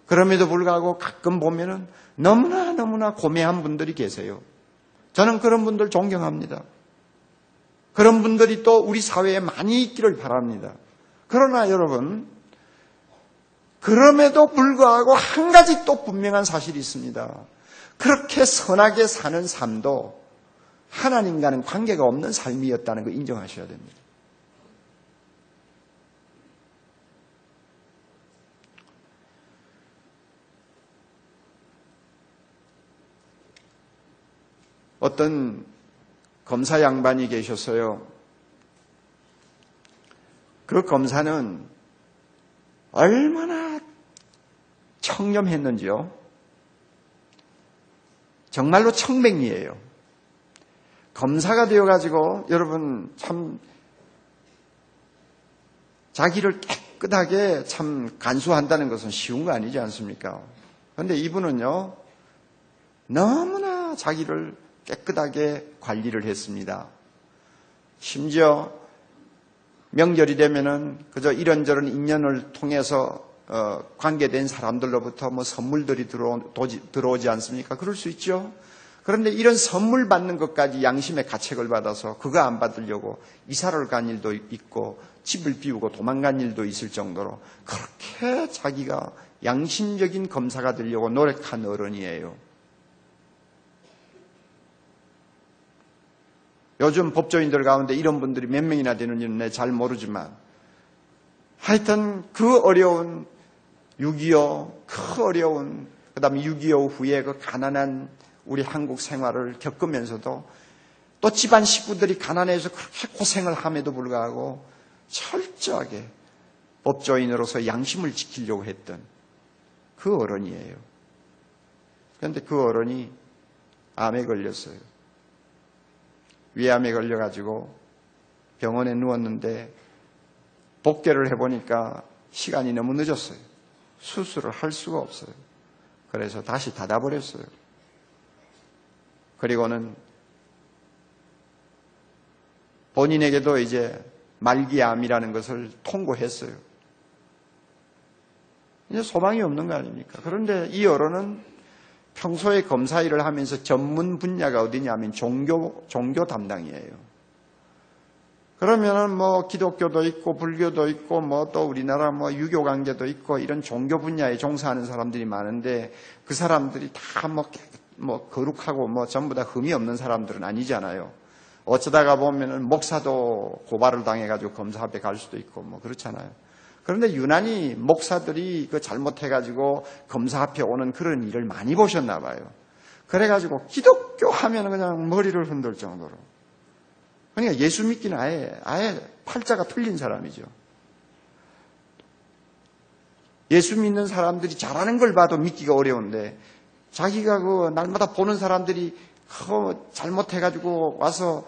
그럼에도 불구하고 가끔 보면은 너무나 고매한 분들이 계세요. 저는 그런 분들 존경합니다. 그런 분들이 또 우리 사회에 많이 있기를 바랍니다. 그러나 여러분, 그럼에도 불구하고 한 가지 또 분명한 사실이 있습니다. 그렇게 선하게 사는 삶도 하나님과는 관계가 없는 삶이었다는 거 인정하셔야 됩니다. 어떤 검사 양반이 계셨어요. 그 검사는 얼마나 청렴했는지요. 정말로 청백리예요. 검사가 되어가지고 여러분 참 자기를 깨끗하게 참 간수한다는 것은 쉬운 거 아니지 않습니까? 그런데 이분은요 너무나 자기를 깨끗하게 관리를 했습니다. 심지어 명절이 되면은 그저 이런저런 인연을 통해서 관계된 사람들로부터 선물들이 들어오지 않습니까? 그럴 수 있죠. 그런데 이런 선물 받는 것까지 양심의 가책을 받아서 그거 안 받으려고 이사를 간 일도 있고 집을 비우고 도망간 일도 있을 정도로 그렇게 자기가 양심적인 검사가 되려고 노력한 어른이에요. 요즘 법조인들 가운데 이런 분들이 몇 명이나 되는지는 내가 잘 모르지만 하여튼 그 어려운 6.25, 그 어려운 그 다음에 6.25 후에 그 가난한 우리 한국 생활을 겪으면서도 또 집안 식구들이 가난해서 그렇게 고생을 함에도 불구하고 철저하게 법조인으로서 양심을 지키려고 했던 그 어른이에요. 그런데 그 어른이 암에 걸렸어요. 위암에 걸려가지고 병원에 누웠는데 복개를 해보니까 시간이 너무 늦었어요. 수술을 할 수가 없어요. 그래서 다시 닫아버렸어요. 그리고는 본인에게도 이제 말기암이라는 것을 통보했어요. 이제 소망이 없는 거 아닙니까? 그런데 이 어른은 평소에 검사 일을 하면서 전문 분야가 어디냐면 종교 담당이에요. 그러면은 뭐 기독교도 있고 불교도 있고 뭐 또 우리나라 뭐 유교 관계도 있고 이런 종교 분야에 종사하는 사람들이 많은데 그 사람들이 다 뭐 거룩하고 뭐 전부 다 흠이 없는 사람들은 아니잖아요. 어쩌다가 보면은 목사도 고발을 당해가지고 검사 앞에 갈 수도 있고 뭐 그렇잖아요. 그런데 유난히 목사들이 그 잘못해가지고 검사 앞에 오는 그런 일을 많이 보셨나 봐요. 그래가지고 기독교 하면 그냥 머리를 흔들 정도로. 그러니까 예수 믿기는 아예 팔자가 틀린 사람이죠. 예수 믿는 사람들이 잘하는 걸 봐도 믿기가 어려운데 자기가 그 날마다 보는 사람들이 잘못해가지고 와서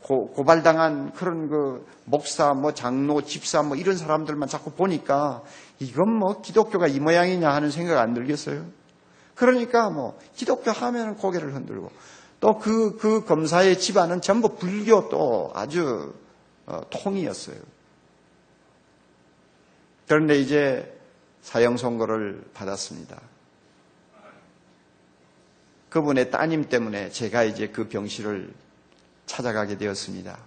고발당한 그런 그 목사, 뭐 장로, 집사 뭐 이런 사람들만 자꾸 보니까 이건 뭐 기독교가 이 모양이냐 하는 생각 안 들겠어요? 그러니까 뭐 기독교 하면은 고개를 흔들고 또 그 검사의 집안은 전부 불교 또 아주 통이었어요. 그런데 이제 사형 선고를 받았습니다. 그분의 따님 때문에 제가 이제 그 병실을 찾아가게 되었습니다.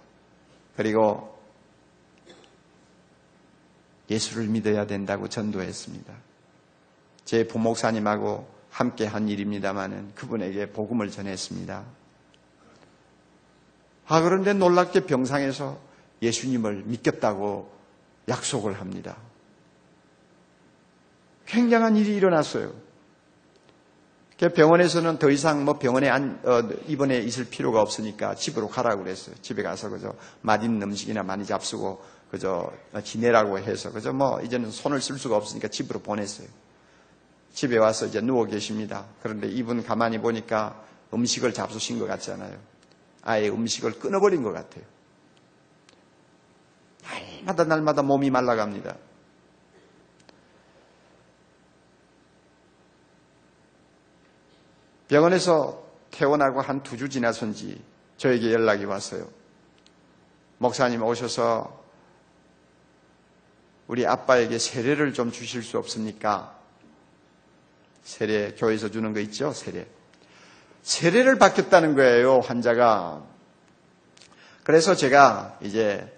그리고 예수를 믿어야 된다고 전도했습니다. 제 부목사님하고 함께 한 일입니다마는 그분에게 복음을 전했습니다. 그런데 놀랍게 병상에서 예수님을 믿겠다고 약속을 합니다. 굉장한 일이 일어났어요. 병원에서는 더 이상 뭐 병원에 입원해 있을 필요가 없으니까 집으로 가라고 그랬어요. 집에 가서 그저 맛있는 음식이나 많이 잡수고 그저 지내라고 해서 그저 뭐 이제는 손을 쓸 수가 없으니까 집으로 보냈어요. 집에 와서 이제 누워 계십니다. 그런데 이분 가만히 보니까 음식을 잡수신 것 같잖아요. 아예 음식을 끊어버린 것 같아요. 날마다 몸이 말라갑니다. 병원에서 퇴원하고 한 2주 지나선지 저에게 연락이 왔어요. 목사님 오셔서 우리 아빠에게 세례를 좀 주실 수 없습니까? 세례, 교회에서 주는 거 있죠? 세례를 받겠다는 거예요, 환자가. 그래서 제가 이제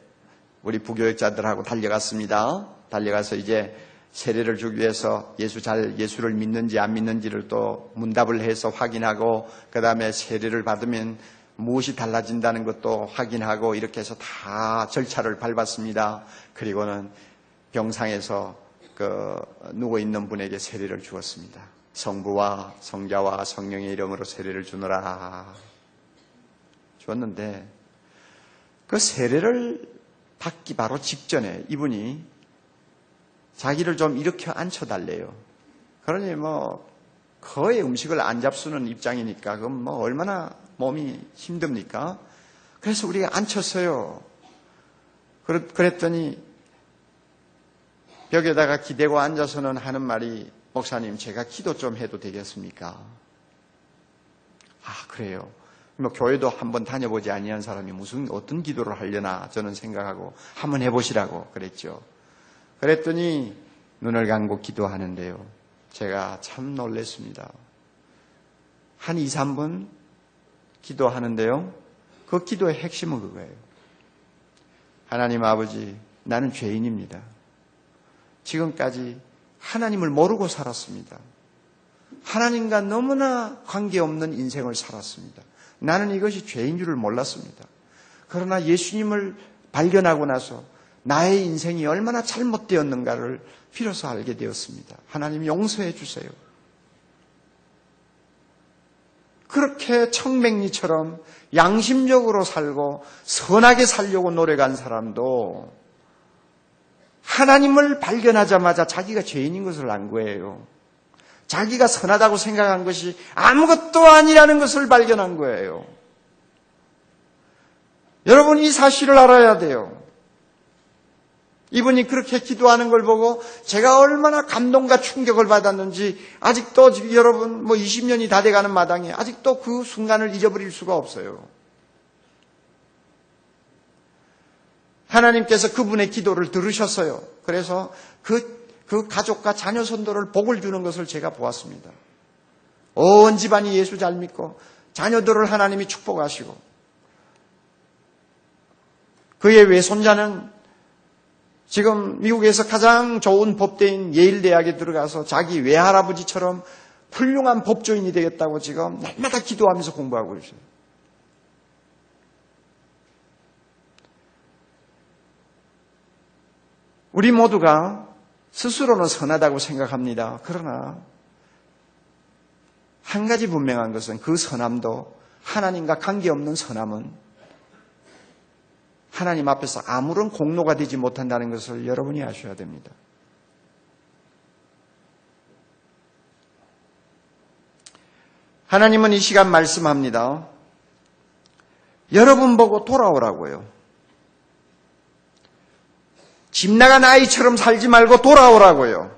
우리 부교육자들하고 달려갔습니다. 달려가서 이제 세례를 주기 위해서 예수를 믿는지 안 믿는지를 또 문답을 해서 확인하고 그 다음에 세례를 받으면 무엇이 달라진다는 것도 확인하고 이렇게 해서 다 절차를 밟았습니다. 그리고는 병상에서 누워있는 분에게 세례를 주었습니다. 성부와 성자와 성령의 이름으로 세례를 주노라. 주었는데 그 세례를 받기 바로 직전에 이분이 자기를 좀 일으켜 앉혀달래요. 그러니 뭐 거의 음식을 안 잡수는 입장이니까 그럼 뭐 얼마나 몸이 힘듭니까? 그래서 우리가 앉혔어요. 그랬더니 벽에다가 기대고 앉아서는 하는 말이 목사님 제가 기도 좀 해도 되겠습니까? 그래요. 뭐 교회도 한번 다녀보지 아니한 사람이 무슨 어떤 기도를 하려나 저는 생각하고 한번 해보시라고 그랬죠. 그랬더니 눈을 감고 기도하는데요. 제가 참 놀랐습니다. 한 2, 3분 기도하는데요. 그 기도의 핵심은 그거예요. 하나님 아버지, 나는 죄인입니다. 지금까지 하나님을 모르고 살았습니다. 하나님과 너무나 관계없는 인생을 살았습니다. 나는 이것이 죄인 줄을 몰랐습니다. 그러나 예수님을 발견하고 나서 나의 인생이 얼마나 잘못되었는가를 비로소 알게 되었습니다. 하나님 용서해 주세요. 그렇게 청맹리처럼 양심적으로 살고 선하게 살려고 노력한 사람도 하나님을 발견하자마자 자기가 죄인인 것을 안 거예요. 자기가 선하다고 생각한 것이 아무것도 아니라는 것을 발견한 거예요. 여러분, 이 사실을 알아야 돼요. 이분이 그렇게 기도하는 걸 보고 제가 얼마나 감동과 충격을 받았는지 아직도 여러분 20년이 다 돼가는 마당에 아직도 그 순간을 잊어버릴 수가 없어요. 하나님께서 그분의 기도를 들으셨어요. 그래서 그 가족과 자녀 선도를 복을 주는 것을 제가 보았습니다. 온 집안이 예수 잘 믿고 자녀들을 하나님이 축복하시고 그의 외손자는 지금 미국에서 가장 좋은 법대인 예일 대학에 들어가서 자기 외할아버지처럼 훌륭한 법조인이 되겠다고 지금 날마다 기도하면서 공부하고 있어요. 우리 모두가 스스로는 선하다고 생각합니다. 그러나 한 가지 분명한 것은 그 선함도 하나님과 관계없는 선함은 하나님 앞에서 아무런 공로가 되지 못한다는 것을 여러분이 아셔야 됩니다. 하나님은 이 시간 말씀합니다. 여러분 보고 돌아오라고요. 집 나간 아이처럼 살지 말고 돌아오라고요.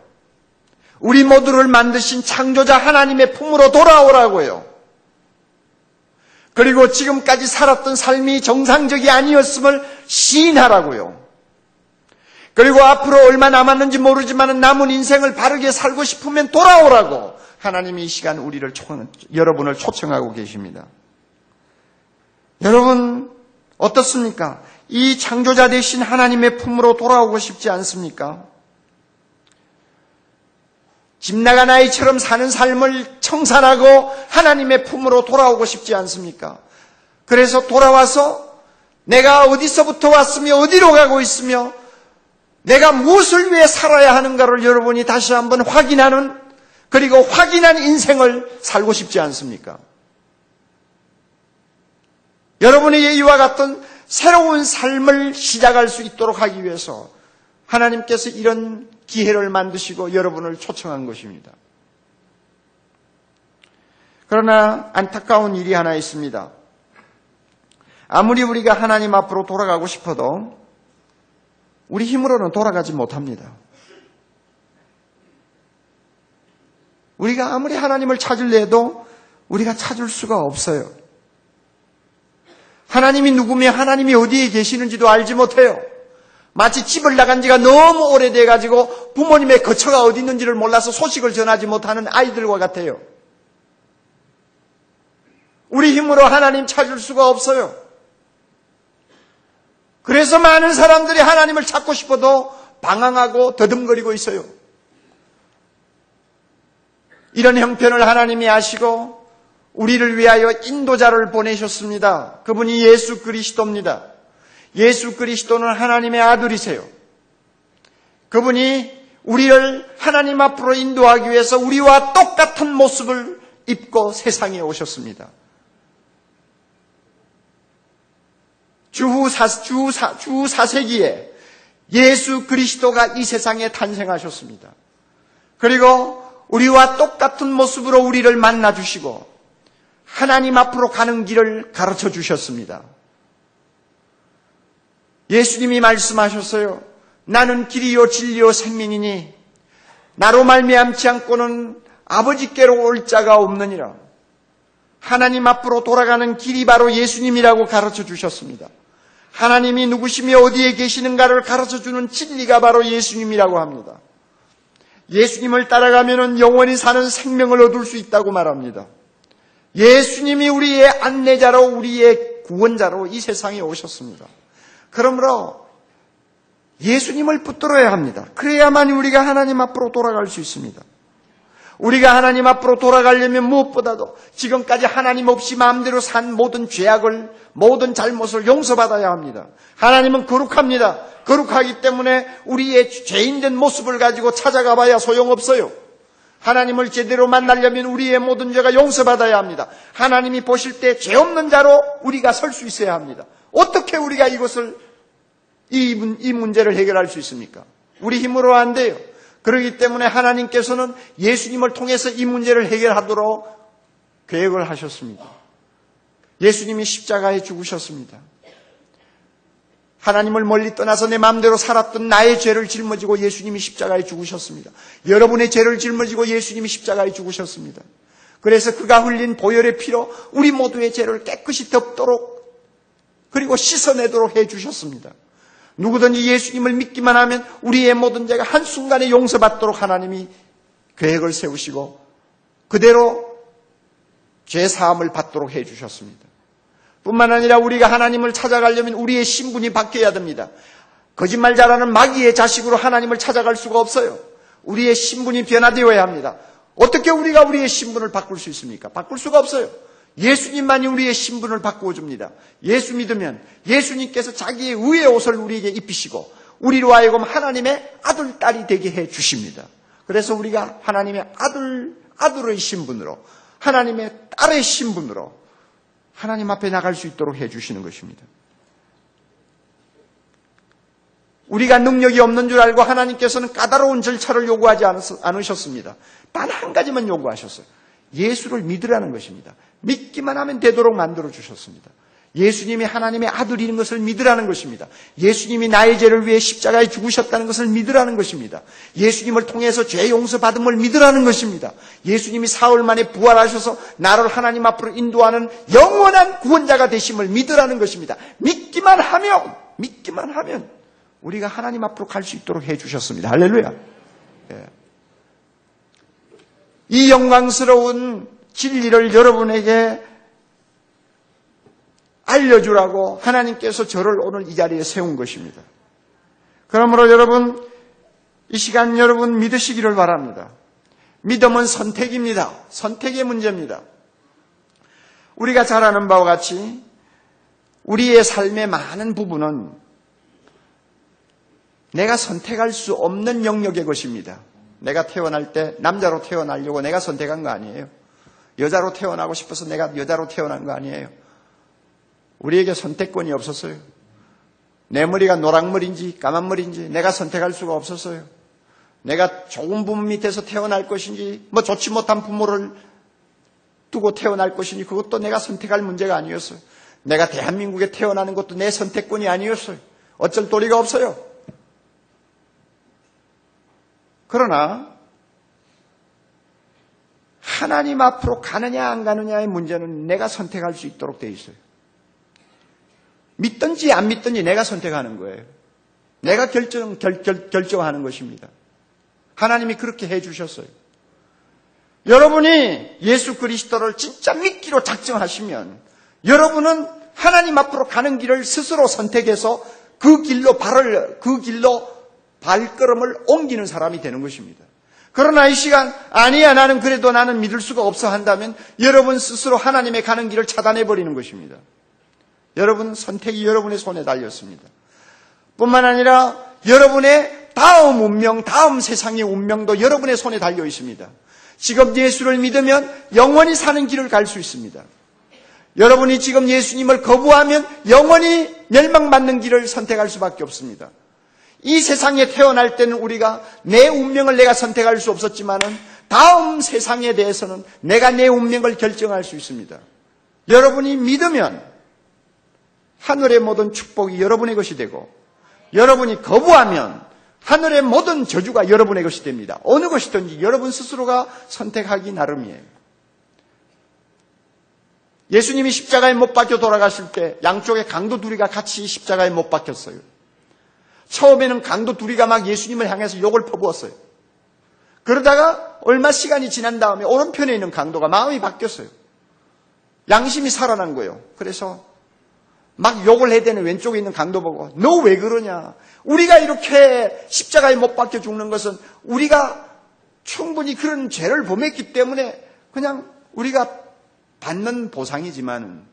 우리 모두를 만드신 창조자 하나님의 품으로 돌아오라고요. 그리고 지금까지 살았던 삶이 정상적이 아니었음을 시인하라고요. 그리고 앞으로 얼마 남았는지 모르지만 남은 인생을 바르게 살고 싶으면 돌아오라고 하나님이 이 시간 여러분을 초청하고 계십니다. 여러분 어떻습니까? 이 창조자 되신 하나님의 품으로 돌아오고 싶지 않습니까? 집 나간 아이처럼 사는 삶을 청산하고 하나님의 품으로 돌아오고 싶지 않습니까? 그래서 돌아와서 내가 어디서부터 왔으며 어디로 가고 있으며 내가 무엇을 위해 살아야 하는가를 여러분이 다시 한번 확인하는, 그리고 확인한 인생을 살고 싶지 않습니까? 여러분에게 이와 같은 새로운 삶을 시작할 수 있도록 하기 위해서 하나님께서 이런 기회를 만드시고 여러분을 초청한 것입니다. 그러나 안타까운 일이 하나 있습니다. 아무리 우리가 하나님 앞으로 돌아가고 싶어도 우리 힘으로는 돌아가지 못합니다. 우리가 아무리 하나님을 찾으려 해도 우리가 찾을 수가 없어요. 하나님이 누구며 하나님이 어디에 계시는지도 알지 못해요. 마치 집을 나간 지가 너무 오래돼가지고 부모님의 거처가 어디 있는지를 몰라서 소식을 전하지 못하는 아이들과 같아요. 우리 힘으로 하나님 찾을 수가 없어요. 그래서 많은 사람들이 하나님을 찾고 싶어도 방황하고 더듬거리고 있어요. 이런 형편을 하나님이 아시고 우리를 위하여 인도자를 보내셨습니다. 그분이 예수 그리스도입니다. 예수 그리스도는 하나님의 아들이세요. 그분이 우리를 하나님 앞으로 인도하기 위해서 우리와 똑같은 모습을 입고 세상에 오셨습니다. 주 4세기에 예수 그리스도가 이 세상에 탄생하셨습니다. 그리고 우리와 똑같은 모습으로 우리를 만나주시고 하나님 앞으로 가는 길을 가르쳐 주셨습니다. 예수님이 말씀하셨어요. 나는 길이요 진리요 생명이니 나로 말미암지 않고는 아버지께로 올 자가 없느니라. 하나님 앞으로 돌아가는 길이 바로 예수님이라고 가르쳐 주셨습니다. 하나님이 누구시며 어디에 계시는가를 가르쳐 주는 진리가 바로 예수님이라고 합니다. 예수님을 따라가면 영원히 사는 생명을 얻을 수 있다고 말합니다. 예수님이 우리의 안내자로 우리의 구원자로 이 세상에 오셨습니다. 그러므로 예수님을 붙들어야 합니다. 그래야만 우리가 하나님 앞으로 돌아갈 수 있습니다. 우리가 하나님 앞으로 돌아가려면 무엇보다도 지금까지 하나님 없이 마음대로 산 모든 죄악을, 모든 잘못을 용서받아야 합니다. 하나님은 거룩합니다. 거룩하기 때문에 우리의 죄인된 모습을 가지고 찾아가 봐야 소용없어요. 하나님을 제대로 만나려면 우리의 모든 죄가 용서받아야 합니다. 하나님이 보실 때 죄 없는 자로 우리가 설 수 있어야 합니다. 어떻게 우리가 이 문제를 해결할 수 있습니까? 우리 힘으로 안 돼요. 그렇기 때문에 하나님께서는 예수님을 통해서 이 문제를 해결하도록 계획을 하셨습니다. 예수님이 십자가에 죽으셨습니다. 하나님을 멀리 떠나서 내 마음대로 살았던 나의 죄를 짊어지고 예수님이 십자가에 죽으셨습니다. 여러분의 죄를 짊어지고 예수님이 십자가에 죽으셨습니다. 그래서 그가 흘린 보혈의 피로 우리 모두의 죄를 깨끗이 덮도록 그리고 씻어내도록 해주셨습니다. 누구든지 예수님을 믿기만 하면 우리의 모든 죄가 한순간에 용서받도록 하나님이 계획을 세우시고 그대로 죄 사함을 받도록 해주셨습니다. 뿐만 아니라 우리가 하나님을 찾아가려면 우리의 신분이 바뀌어야 됩니다. 거짓말 잘하는 마귀의 자식으로 하나님을 찾아갈 수가 없어요. 우리의 신분이 변화되어야 합니다. 어떻게 우리가 우리의 신분을 바꿀 수 있습니까? 바꿀 수가 없어요. 예수님만이 우리의 신분을 바꾸어 줍니다. 예수 믿으면 예수님께서 자기의 의의 옷을 우리에게 입히시고 우리로 하여금 하나님의 아들, 딸이 되게 해 주십니다. 그래서 우리가 하나님의 아들의 신분으로, 하나님의 딸의 신분으로 하나님 앞에 나갈 수 있도록 해 주시는 것입니다. 우리가 능력이 없는 줄 알고 하나님께서는 까다로운 절차를 요구하지 않으셨습니다. 단 한 가지만 요구하셨어요. 예수를 믿으라는 것입니다. 믿기만 하면 되도록 만들어 주셨습니다. 예수님이 하나님의 아들인 것을 믿으라는 것입니다. 예수님이 나의 죄를 위해 십자가에 죽으셨다는 것을 믿으라는 것입니다. 예수님을 통해서 죄 용서받음을 믿으라는 것입니다. 예수님이 사흘 만에 부활하셔서 나를 하나님 앞으로 인도하는 영원한 구원자가 되심을 믿으라는 것입니다. 믿기만 하면 우리가 하나님 앞으로 갈 수 있도록 해주셨습니다. 할렐루야. 이 영광스러운 진리를 여러분에게 알려주라고 하나님께서 저를 오늘 이 자리에 세운 것입니다. 그러므로 여러분, 이 시간 여러분 믿으시기를 바랍니다. 믿음은 선택입니다. 선택의 문제입니다. 우리가 잘 아는 바와 같이 우리의 삶의 많은 부분은 내가 선택할 수 없는 영역의 것입니다. 내가 태어날 때 남자로 태어나려고 내가 선택한 거 아니에요. 여자로 태어나고 싶어서 내가 여자로 태어난 거 아니에요. 우리에게 선택권이 없었어요. 내 머리가 노랑머리인지 까만머리인지 내가 선택할 수가 없었어요. 내가 좋은 부모 밑에서 태어날 것인지 좋지 못한 부모를 두고 태어날 것인지 그것도 내가 선택할 문제가 아니었어요. 내가 대한민국에 태어나는 것도 내 선택권이 아니었어요. 어쩔 도리가 없어요. 그러나 하나님 앞으로 가느냐 안 가느냐의 문제는 내가 선택할 수 있도록 되어 있어요. 믿든지 안 믿든지 내가 선택하는 거예요. 내가 결정하는 것입니다. 하나님이 그렇게 해주셨어요. 여러분이 예수 그리스도를 진짜 믿기로 작정하시면 여러분은 하나님 앞으로 가는 길을 스스로 선택해서 그 길로 발걸음을 옮기는 사람이 되는 것입니다. 그러나 이 시간 아니야 나는 그래도 나는 믿을 수가 없어 한다면 여러분 스스로 하나님의 가는 길을 차단해버리는 것입니다. 여러분 선택이 여러분의 손에 달렸습니다. 뿐만 아니라 여러분의 다음 운명, 다음 세상의 운명도 여러분의 손에 달려 있습니다. 지금 예수를 믿으면 영원히 사는 길을 갈 수 있습니다. 여러분이 지금 예수님을 거부하면 영원히 멸망받는 길을 선택할 수밖에 없습니다. 이 세상에 태어날 때는 우리가 내 운명을 내가 선택할 수 없었지만은 다음 세상에 대해서는 내가 내 운명을 결정할 수 있습니다. 여러분이 믿으면 하늘의 모든 축복이 여러분의 것이 되고 여러분이 거부하면 하늘의 모든 저주가 여러분의 것이 됩니다. 어느 것이든지 여러분 스스로가 선택하기 나름이에요. 예수님이 십자가에 못 박혀 돌아가실 때 양쪽에 강도 둘이가 같이 십자가에 못 박혔어요. 처음에는 강도 둘이가 막 예수님을 향해서 욕을 퍼부었어요. 그러다가 얼마 시간이 지난 다음에 오른편에 있는 강도가 마음이 바뀌었어요. 양심이 살아난 거예요. 그래서 막 욕을 해대는 왼쪽에 있는 강도 보고 너 왜 그러냐. 우리가 이렇게 십자가에 못 박혀 죽는 것은 우리가 충분히 그런 죄를 범했기 때문에 그냥 우리가 받는 보상이지만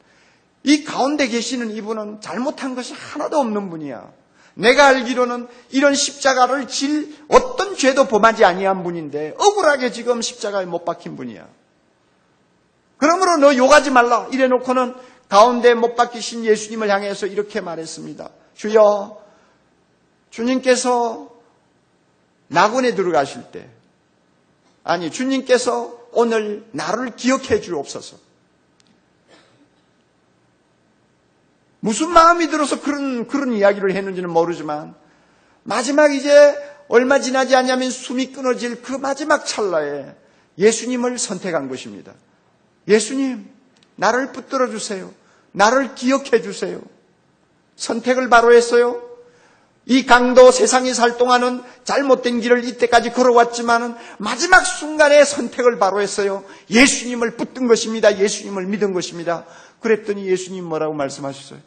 이 가운데 계시는 이분은 잘못한 것이 하나도 없는 분이야. 내가 알기로는 이런 십자가를 질 어떤 죄도 범하지 아니한 분인데 억울하게 지금 십자가에 못 박힌 분이야. 그러므로 너 욕하지 말라 이래놓고는 가운데 못 박히신 예수님을 향해서 이렇게 말했습니다. 주여, 주님께서 낙원에 들어가실 때, 아니 주님께서 오늘 나를 기억해 주옵소서. 무슨 마음이 들어서 그런 이야기를 했는지는 모르지만 마지막 이제 얼마 지나지 않으면 숨이 끊어질 그 마지막 찰나에 예수님을 선택한 것입니다. 예수님, 나를 붙들어 주세요. 나를 기억해 주세요. 선택을 바로 했어요. 이 강도 세상에 살 동안은 잘못된 길을 이때까지 걸어왔지만은 마지막 순간에 선택을 바로 했어요. 예수님을 붙든 것입니다. 예수님을 믿은 것입니다. 그랬더니 예수님 뭐라고 말씀하셨어요?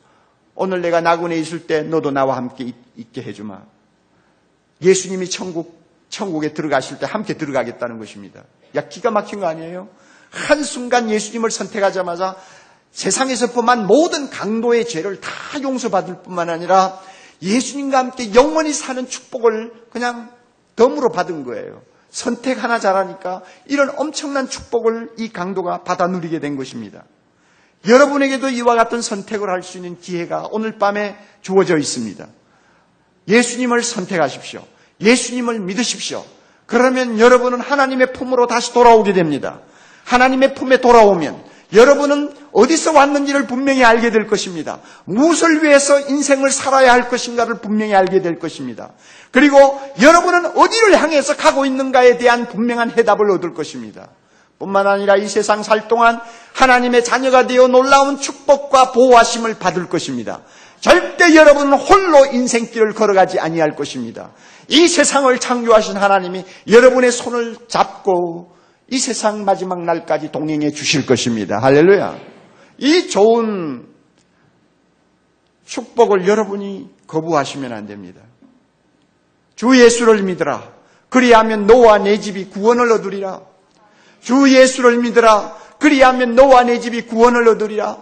오늘 내가 낙원에 있을 때 너도 나와 함께 있게 해주마. 예수님이 천국에 들어가실 때 함께 들어가겠다는 것입니다. 야, 기가 막힌 거 아니에요? 한순간 예수님을 선택하자마자 세상에서 범한 모든 강도의 죄를 다 용서받을 뿐만 아니라 예수님과 함께 영원히 사는 축복을 그냥 덤으로 받은 거예요. 선택 하나 잘하니까 이런 엄청난 축복을 이 강도가 받아 누리게 된 것입니다. 여러분에게도 이와 같은 선택을 할 수 있는 기회가 오늘 밤에 주어져 있습니다. 예수님을 선택하십시오. 예수님을 믿으십시오. 그러면 여러분은 하나님의 품으로 다시 돌아오게 됩니다. 하나님의 품에 돌아오면 여러분은 어디서 왔는지를 분명히 알게 될 것입니다. 무엇을 위해서 인생을 살아야 할 것인가를 분명히 알게 될 것입니다. 그리고 여러분은 어디를 향해서 가고 있는가에 대한 분명한 해답을 얻을 것입니다. 뿐만 아니라 이 세상 살 동안 하나님의 자녀가 되어 놀라운 축복과 보호하심을 받을 것입니다. 절대 여러분은 홀로 인생길을 걸어가지 아니할 것입니다. 이 세상을 창조하신 하나님이 여러분의 손을 잡고 이 세상 마지막 날까지 동행해 주실 것입니다. 할렐루야. 이 좋은 축복을 여러분이 거부하시면 안 됩니다. 주 예수를 믿으라. 그리하면 너와 내 집이 구원을 얻으리라. 주 예수를 믿으라. 그리하면 너와 내 집이 구원을 얻으리라.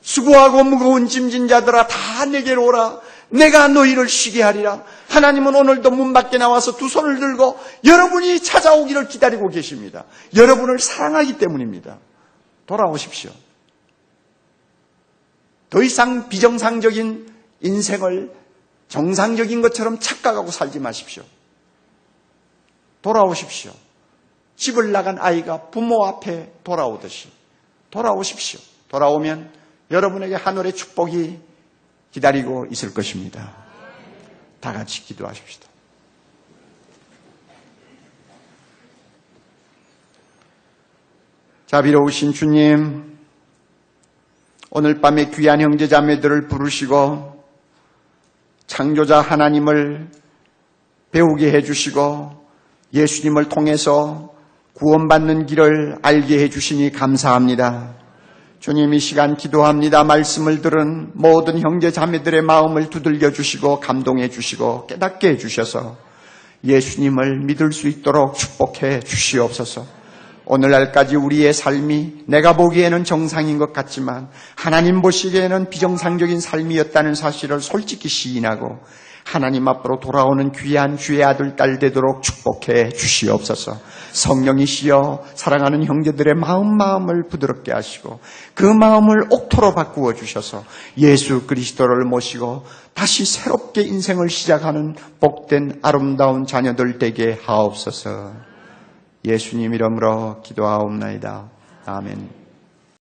수고하고 무거운 짐진 자들아 다 내게로 오라. 내가 너희를 쉬게 하리라. 하나님은 오늘도 문 밖에 나와서 두 손을 들고 여러분이 찾아오기를 기다리고 계십니다. 여러분을 사랑하기 때문입니다. 돌아오십시오. 더 이상 비정상적인 인생을 정상적인 것처럼 착각하고 살지 마십시오. 돌아오십시오. 집을 나간 아이가 부모 앞에 돌아오듯이 돌아오십시오. 돌아오면 여러분에게 하늘의 축복이 기다리고 있을 것입니다. 다 같이 기도하십시다. 자비로우신 주님, 오늘 밤에 귀한 형제자매들을 부르시고 창조자 하나님을 배우게 해주시고 예수님을 통해서 구원받는 길을 알게 해주시니 감사합니다. 주님, 이 시간 기도합니다. 말씀을 들은 모든 형제 자매들의 마음을 두들겨 주시고 감동해 주시고 깨닫게 해 주셔서 예수님을 믿을 수 있도록 축복해 주시옵소서. 오늘날까지 우리의 삶이 내가 보기에는 정상인 것 같지만 하나님 보시기에는 비정상적인 삶이었다는 사실을 솔직히 시인하고 하나님 앞으로 돌아오는 귀한 주의 아들 딸 되도록 축복해 주시옵소서. 성령이시여 사랑하는 형제들의 마음을 부드럽게 하시고 그 마음을 옥토로 바꾸어 주셔서 예수 그리스도를 모시고 다시 새롭게 인생을 시작하는 복된 아름다운 자녀들 되게 하옵소서. 예수님 이름으로 기도하옵나이다. 아멘.